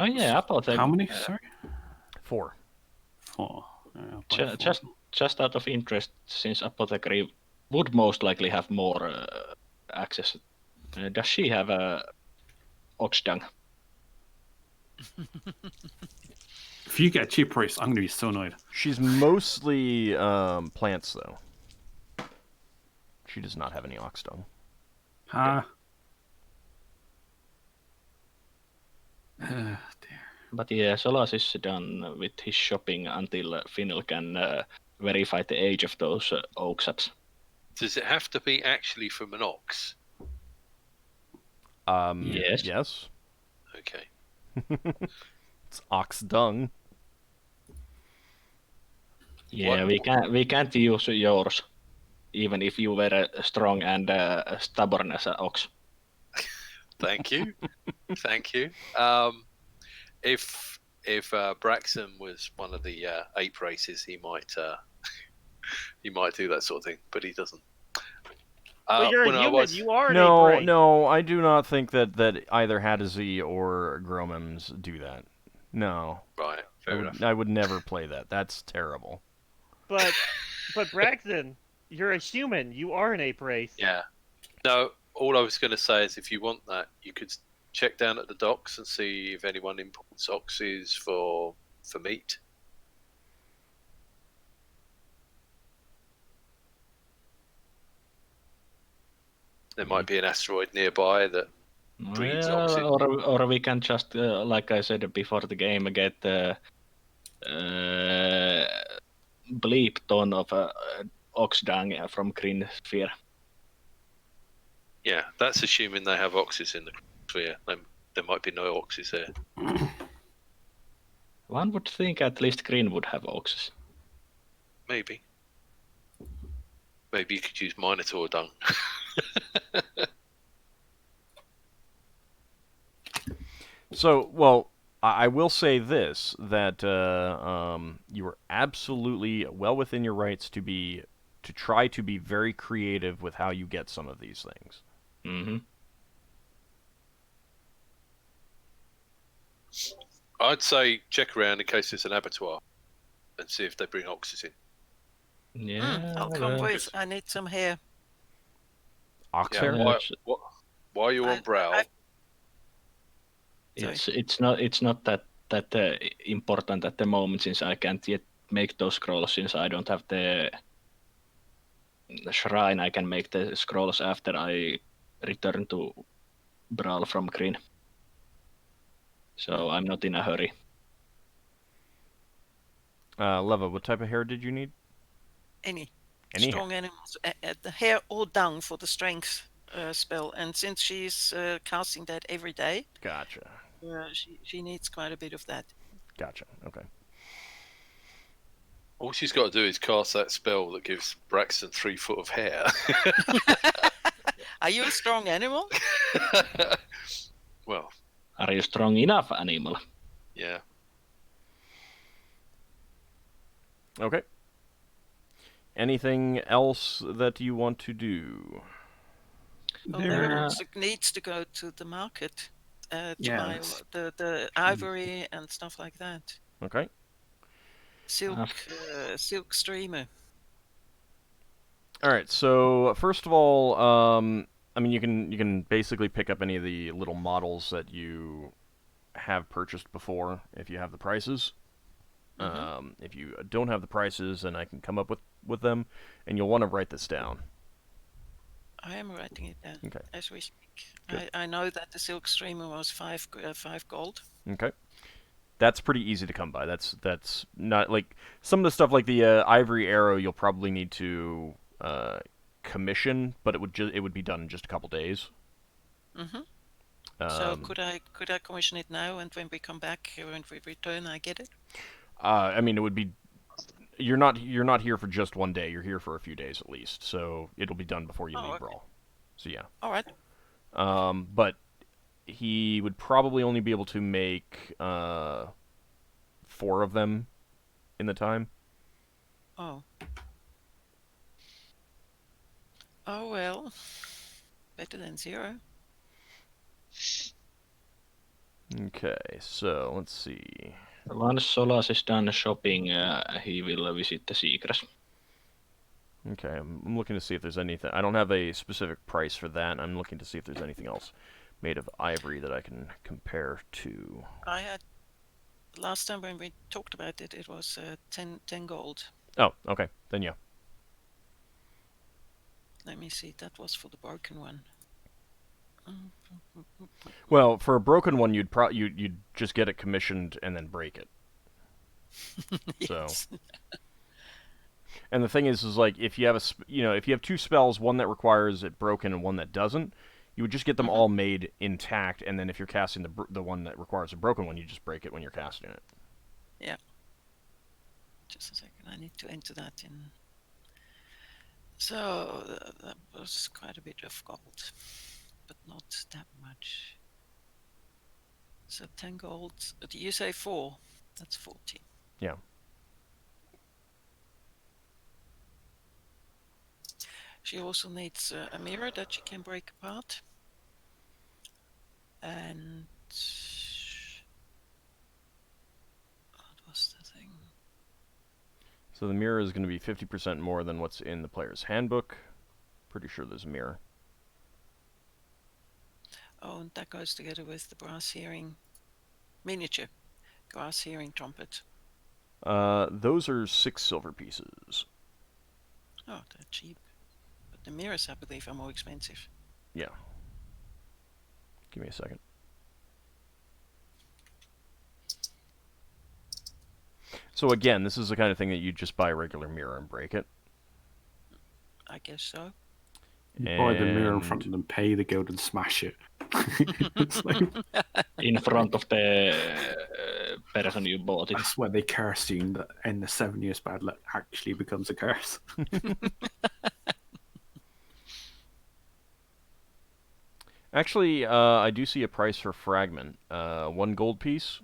Oh yeah, Apothecary. How many? Sorry? 4. 4. I'll buy 4. Just out of interest, since Apothecary would most likely have more access, does she have a ox dung? If you get a cheap price, I'm going to be so annoyed. She's mostly plants, though. She does not have any ox dung. Dear. But yeah, Solas is done with his shopping until Finnel can verify the age of those oak saps. Does it have to be actually from an ox? Yes. Yes. Okay. It's ox dung. Yeah, What? we can't use yours, even if you were strong and stubborn as an ox. Thank you. Thank you. If Braxon was one of the ape races, he might do that sort of thing, but he doesn't. But you're a when I human. was- You are an No, ape race. no, I do not think that either Hadazee or Gromans do that. No. Right, fair enough. I would never play that. That's terrible. But Braxton, you're a human. You are an ape race. Yeah. No, all I was going to say is if you want that, you could check down at the docks and see if anyone imports oxes for meat. There might be an asteroid nearby that breeds oxes. Or we can just, like I said before the game, get bleep ton of ox dung from Green Sphere. Yeah, that's assuming they have oxes in the sphere. There might be no oxes there. One would think at least Green would have oxes. Maybe. Maybe you could use Minotaur dung. So, well, I will say this, that you are absolutely well within your rights to try to be very creative with how you get some of these things. Mm-hmm. I'd say check around in case there's an abattoir and see if they bring oxes in. Yeah, I'll come with. I need some hair. Ox Yeah, hair? why are you on Brawl? It's not that important at the moment, since I can't yet make those scrolls, since I don't have the shrine. I can make the scrolls after I return to Brawl from Green. So I'm not in a hurry. Leva, what type of hair did you need? Any Any strong animals. The hair or dung for the strength spell. And since she's casting that every day, Gotcha. she needs quite a bit of that. Gotcha. Okay. All she's got to do is cast that spell that gives Braxton 3 foot of hair. Are you a strong animal? Well, Are you strong enough, animal? yeah. Okay. Anything else that you want to do? Well, needs to go to the market to buy the ivory and stuff like that. Okay. Silk streamer. All right. So first of all, I mean, you can basically pick up any of the little models that you have purchased before if you have the prices. If you don't have the prices, then I can come up with them, and you'll want to write this down. I am writing it down as we speak. Good. I know that the silk streamer was 5 gold. Okay. That's pretty easy to come by. That's not like some of the stuff like the ivory arrow. You'll probably need to commission, but it would be done in just a couple days. So could I commission it now, and when we come back, when we return, I get it? I mean, it would be. You're not here for just one day. You're here for a few days at least. So it'll be done before you leave Brawl. So yeah. All right. But he would probably only be able to make 4 of them in the time. Oh. Oh well. Better than 0. Okay, so let's see. Once Solas is done shopping, he will visit the secrets. Okay, I'm looking to see if there's anything. I don't have a specific price for that. I'm looking to see if there's anything else made of ivory that I can compare to. I had last time when we talked about it, it was 10 gold. Oh, okay, then yeah. Let me see. That was for the broken one. Well, for a broken one, you'd just get it commissioned and then break it. So, Yes. and the thing is like if you have if you have two spells, one that requires it broken and one that doesn't, you would just get them all made intact, and then if you're casting the one that requires a broken one, you just break it when you're casting it. Yeah. Just a second. I need to enter that in. So that was quite a bit of gold, but not that much. So 10 gold. Do you say 4? That's 14. Yeah. She also needs a mirror that she can break apart. And what was the thing? So the mirror is going to be 50% more than what's in the player's handbook. Pretty sure there's a mirror. Oh, and that goes together with the brass hearing miniature, brass hearing trumpet. Those are 6 silver pieces. Oh, they're cheap. But the mirrors, I believe, are more expensive. Yeah. Give me a second. So again, this is the kind of thing that you just buy a regular mirror and break it. I guess so. You buy the mirror in And- front of them, pay the gold, and smash it. It's like, In front of the person you bought it. that's where the curse scene that in the 7 years bad luck actually becomes a curse. Actually, I do see a price for fragment. 1 gold piece.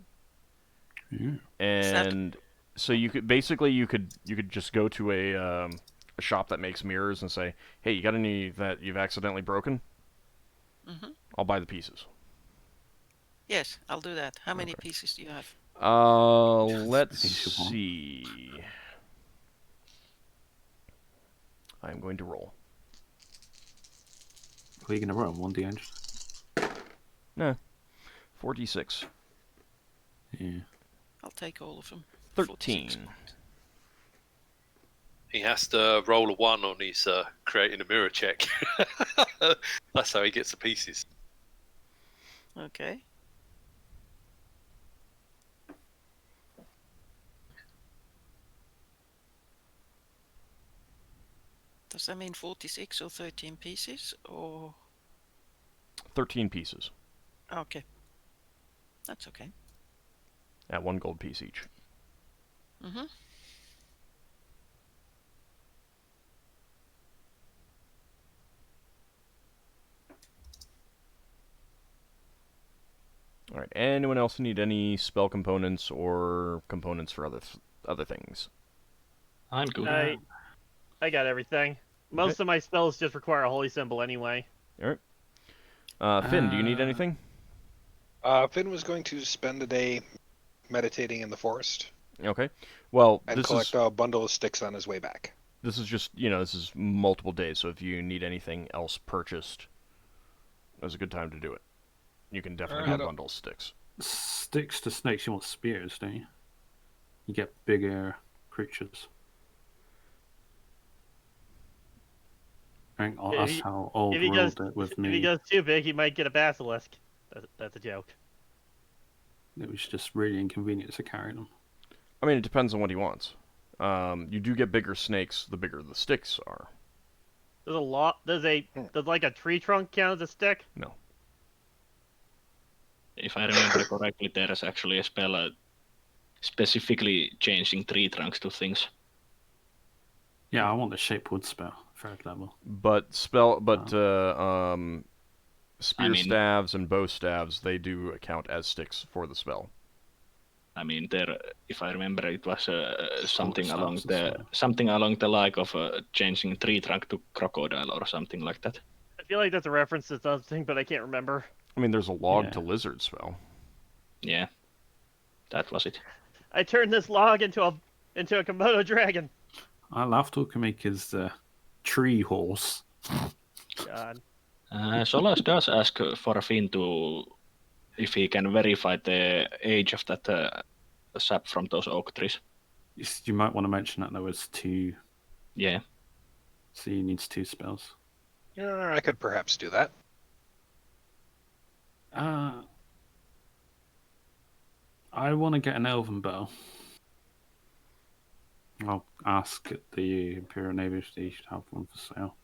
Yeah. And so you could just go to a shop that makes mirrors and say, "Hey, you got any that you've accidentally broken? Mm-hmm. I'll buy the pieces." Yes, I'll do that. How many Okay. pieces do you have? Let's Piece of one. see. I'm going to roll. Are you going to roll 1d8? Nah, 46. Yeah. I'll take all of them. 13. 46. He has to roll a 1 on his creating a mirror check. That's how he gets the pieces. Okay. Does that mean 46 or 13 pieces? Or 13 pieces okay, that's okay. at 1 gold piece each. Mm-hmm. All right. Anyone else need any spell components or components for other things? I'm good. I got everything. Most of my spells just require a holy symbol anyway. All right. Finn, do you need anything? Finn was going to spend a day meditating in the forest Okay. Well, and collect a bundle of sticks on his way back. this is just this is multiple days. So if you need anything else purchased, now's a good time to do it. You can definitely get a bundle of sticks. Sticks to snakes, you want spears, don't you? You get bigger creatures. I think that's how old if he ruled goes- it with If he me. goes too big, he might get a basilisk. That's a joke. It was just really inconvenient to carry them. I mean, it depends on what he wants. You do get bigger snakes the bigger the sticks are. There's a lot. Does like a tree trunk count as a stick? No. If I remember correctly, there is actually a spell specifically changing tree trunks to things. Yeah, I want the Shapewood spell, 3rd level. But spear I mean- staves and bow staves, they do count as sticks for the spell. I mean, there, if I remember, it was something Sword along staves as the well. something along the like of changing tree trunk to crocodile or something like that. I feel like that's a reference to something, but I can't remember. I mean, there's a log Yeah. to lizard spell. Yeah, that was it. I turned this log into a Komodo dragon. Lafdul can make his tree horse. God. Solas does ask for Finn to if he can verify the age of that sap from those oak trees. You might want to mention that there was 2, Yeah. so he needs 2 spells. I could perhaps do that. I want to get an elven bow. I'll ask at the Imperial Navy if they should have one for sale.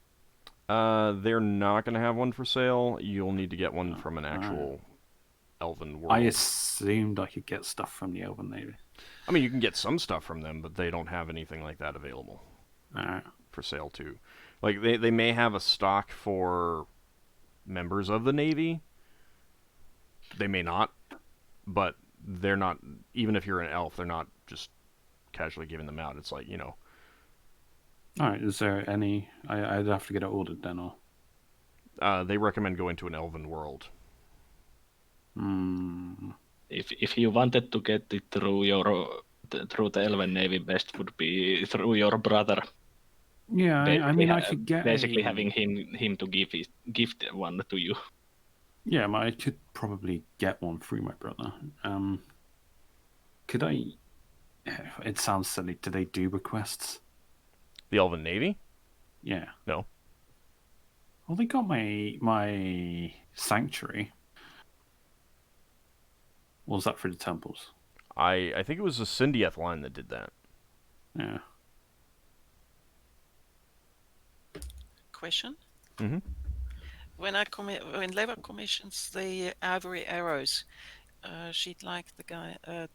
They're not going to have one for sale. You'll need to get one from an actual elven world. I assumed I could get stuff from the Elven Navy. I mean, you can get some stuff from them, but they don't have anything like that available for sale too. Like they may have a stock for members of the Navy. They may not, but they're not. Even if you're an elf, they're not just casually giving them out. It's like, you know. All right. Is there any? I'd have to get it ordered then, or. They recommend going to an elven world. If you wanted to get it through the Elven Navy, best would be through your brother. Yeah, I mean, I could get basically having him to gift one to you. Yeah, I could probably get one through my brother. Could I? It sounds silly. Do they do requests? The Elven Navy? Yeah. No. Well, they got my sanctuary. What was that for the temples? I think it was the Syndieth line that did that. Yeah. Question. Mm-hmm. When Leva commissions the ivory arrows, she'd like the guy, the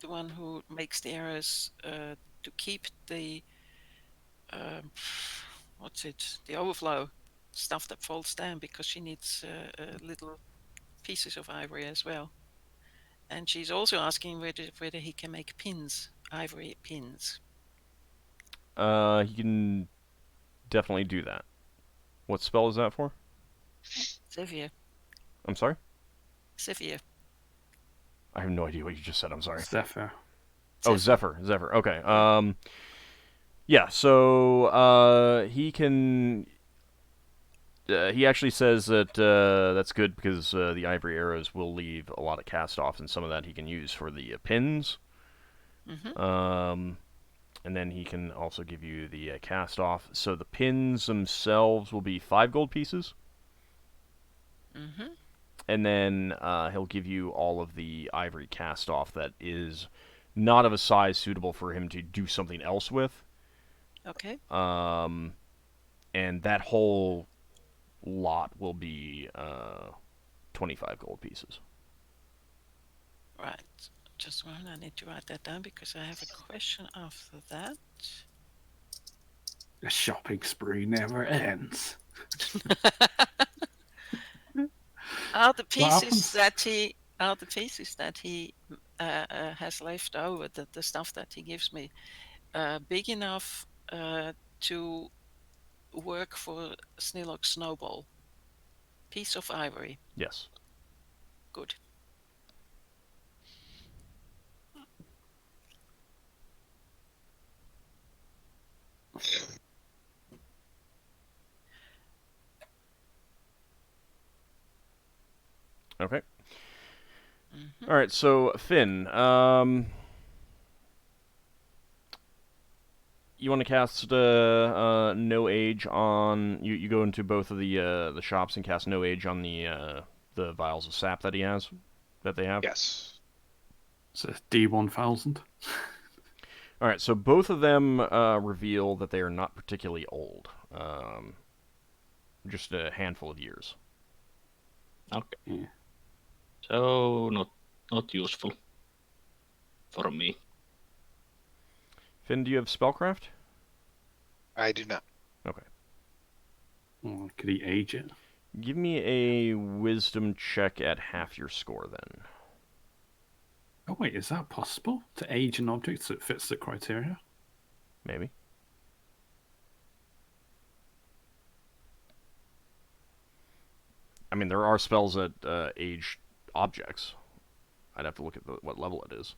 one who makes the arrows, to keep the the overflow stuff that falls down, because she needs little pieces of ivory as well. And she's also asking whether he can make pins, ivory pins. He can definitely do that. What spell is that for? Zephyr. I'm sorry? Zephyr. I have no idea what you just said. I'm sorry. Zephyr. Oh, Zephyr. Okay. Yeah. So he can. He actually says that that's good because the ivory arrows will leave a lot of cast-offs, and some of that he can use for the pins. Mm-hmm. And then he can also give you the cast-off. So the pins themselves will be 5 gold pieces. Mm-hmm. And then he'll give you all of the ivory cast-off that is not of a size suitable for him to do something else with. Okay. And that whole lot will be 25 gold pieces. Right. Just a moment, I need to write that down because I have a question after that. The shopping spree never ends. Are the pieces that he has left over, the stuff that he gives me, big enough to work for Snillock's snowball? Piece of ivory. Yes. Good. Okay. Mm-hmm. All right. So Finn, you want to cast No Age on you go into both of the shops and cast No Age on the vials of sap that they have. Yes. It's a D1000. All right, so both of them reveal that they are not particularly old, just a handful of years. Okay. Yeah. So not useful for me. Finn, do you have spellcraft? I do not. Okay. Oh, could he age it? Give me a wisdom check at half your score then. Oh wait, is that possible? To age an object so it fits the criteria? Maybe. I mean, there are spells that age objects. I'd have to look at what level it is.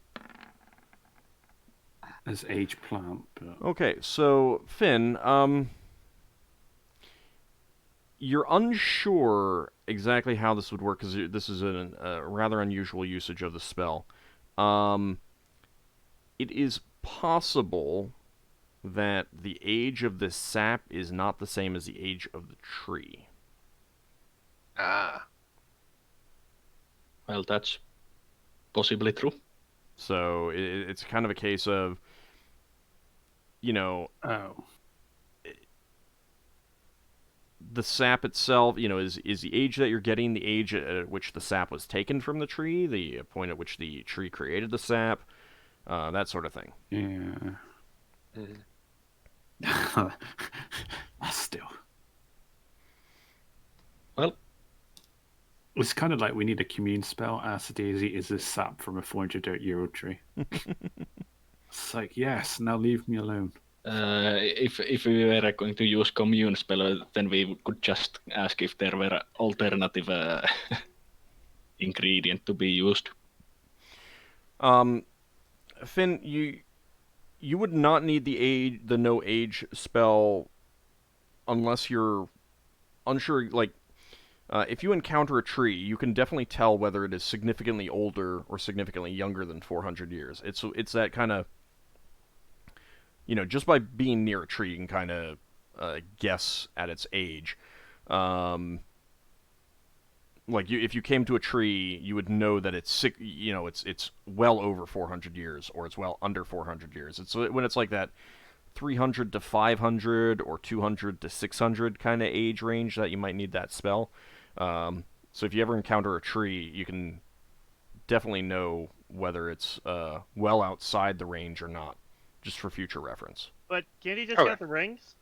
As age plant, but... Okay, so Finn, you're unsure exactly how this would work because this is a rather unusual usage of the spell. It is possible that the age of the sap is not the same as the age of the tree. Ah. Well, that's possibly true. So it's kind of a case of, Oh. the sap itself, is the age that you're getting the age at which the sap was taken from the tree, the point at which the tree created the sap, that sort of thing. Yeah. Still. Well, it's kind of like we need a commune spell. Ask Daisy, is this sap from a 400-year-old tree? It's like, yes, now leave me alone. if we were going to use commune spell, then we could just ask if there were alternative ingredient to be used. Finn, you would not need the no age spell unless you're unsure. Like, if you encounter a tree, you can definitely tell whether it is significantly older or significantly younger than 400 years. It's that kind of, just by being near a tree, you can kind of guess at its age. Like, if you came to a tree, you would know that it's it's well over 400 years, or it's well under 400 years. It's when it's like that 300 to 500 or 200 to 600 kind of age range that you might need that spell. So if you ever encounter a tree, you can definitely know whether it's well outside the range or not, just for future reference. But can't he just Okay. get the rings?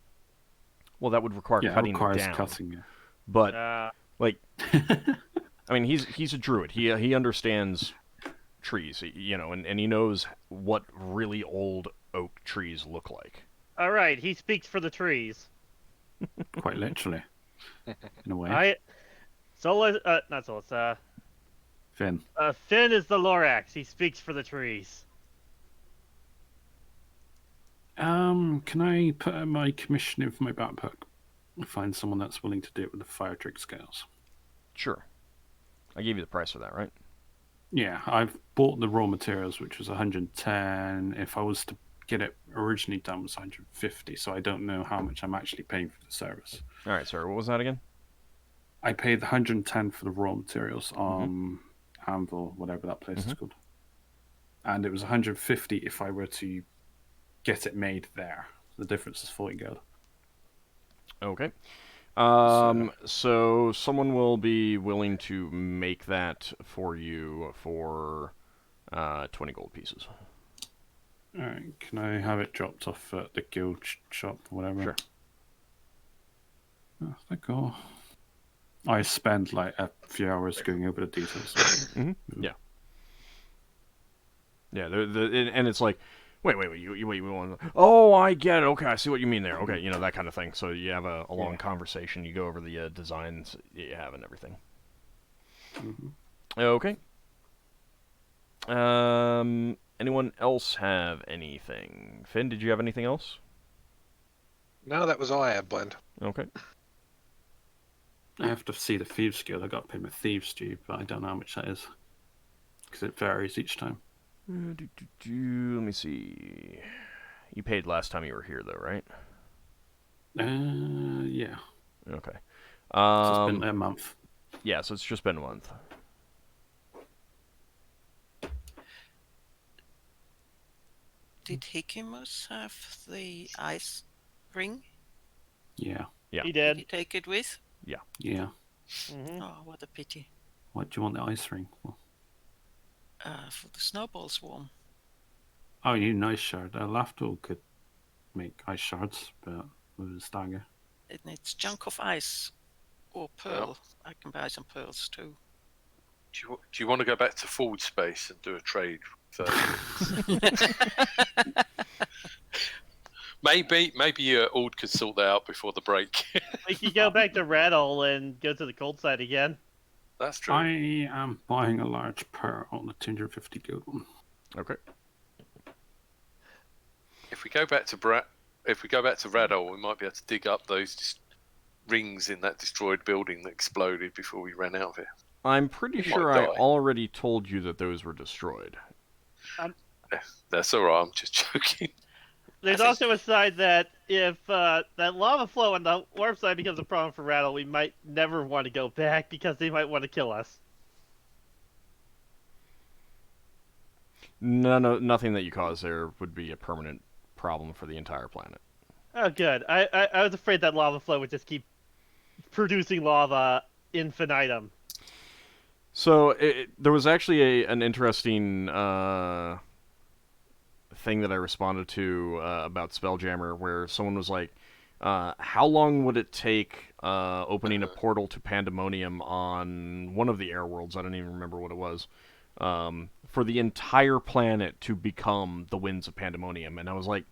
Well, that would require cutting it requires down. cutting it. But like, I mean, he's a druid. He understands trees, and he knows what really old oak trees look like. All right, he speaks for the trees. Quite literally, in a way. Solas, not Solas. Finn. Finn is the Lorax. He speaks for the trees. Can I put my commission in for my backpack? Find someone that's willing to do it with the fire trick scales. Sure. I gave you the price for that, right? Yeah, I've bought the raw materials, which was 110. If I was to get it originally done, it was 150. So I don't know how much I'm actually paying for the service. All right, sorry. What was that again? I paid 110 for the raw materials on Anvil, whatever that place is called, and it was 150 if I were to get it made there. The difference is 40 gold. Okay. So someone will be willing to make that for you for 20 gold pieces. All right. Can I have it dropped off at the guild shop or whatever? Sure. Oh, thank God. I spend like a few hours going over the details. Yeah. Yeah. And it's like, wait. You want? Oh, I get it. Okay, I see what you mean there. Okay, that kind of thing. So you have a long conversation. You go over the designs you have and everything. Okay. Anyone else have anything? Finn, did you have anything else? No, that was all I had, Blend. Okay. I have to see the Thieves Guild. I got to pay my Thieves due, but I don't know how much that is. Because it varies each time. Let me see. You paid last time you were here, though, right? Yeah. Okay. So it's been a month. Yeah, so it's just been a month. Did Hikimus have the ice ring? Yeah. Yeah. He Did did. he take it with? Yeah. Oh, what a pity. What do you want the ice ring for? For the snowball swarm. Oh, you need an ice shard. Lafdul could make ice shards, but with a stagger. It needs chunk of ice or pearl. I can buy some pearls too. Do you want to go back to forward space and do a trade first? Maybe Ord could sort that out before the break. We could go back to Rattle and go to the cold side again. That's true. I am buying a large pearl on the 250 gold one. Okay. If we go back to Radol, we might be able to dig up those rings in that destroyed building that exploded before we ran out of here. I'm pretty sure I already told you that those were destroyed. That's alright, I'm just joking. There's also a side that if that lava flow on the warp side becomes a problem for Rattle, we might never want to go back because they might want to kill us. No, nothing that you cause there would be a permanent problem for the entire planet. Oh, good. I was afraid that lava flow would just keep producing lava infinitum. So there was actually an interesting thing that I responded to about Spelljammer, where someone was like, "How long would it take opening a portal to Pandemonium on one of the air worlds? I don't even remember what it was." For the entire planet to become the winds of Pandemonium, and I was like,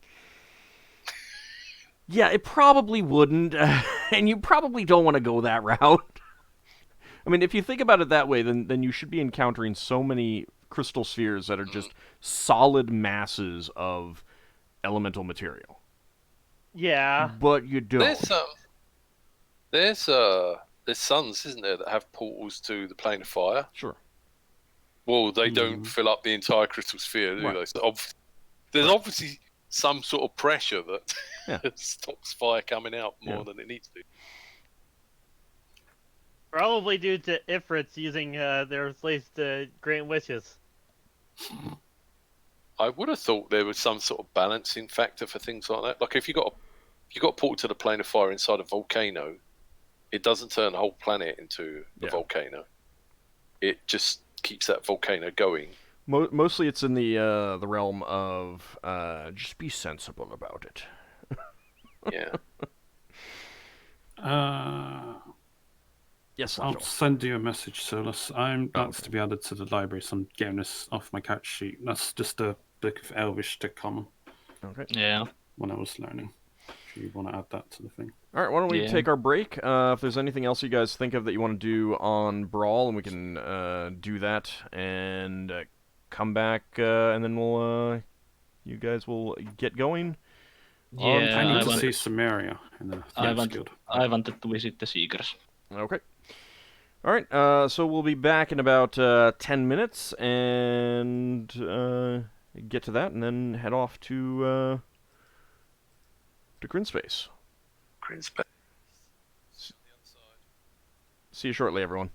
"Yeah, it probably wouldn't, and you probably don't want to go that route." I mean, if you think about it that way, then you should be encountering so many crystal spheres that are just solid masses of elemental material. Yeah. But you don't. There's suns, isn't there, that have portals to the plane of fire? Sure. Well, they don't fill up the entire crystal sphere, do they? So there's obviously some sort of pressure that stops fire coming out more than it needs to. Probably due to Ifrits using their slaves to grant wishes. I would have thought there was some sort of balancing factor for things like that. Like if you got a portal to the plane of fire inside a volcano, it doesn't turn the whole planet into a volcano. It just keeps that volcano going. Mostly, it's in the realm of just be sensible about it. Yeah. Yes, I'll send you a message, Solas. That's to be added to the library. So I'm getting this off my catch sheet. That's just a book of Elvish to common. Okay. Yeah. When I was learning. If you want to add that to the thing. All right, why don't we take our break? If there's anything else you guys think of that you want to do on Brawl, and we can do that and come back, and then you guys will get going. Yeah, I need to see Samaria in the Guild. I wanted to visit the Seekers. Okay. All right, so we'll be back in about 10 minutes and get to that, and then head off to Grinspace. Grinspace. See you shortly, everyone.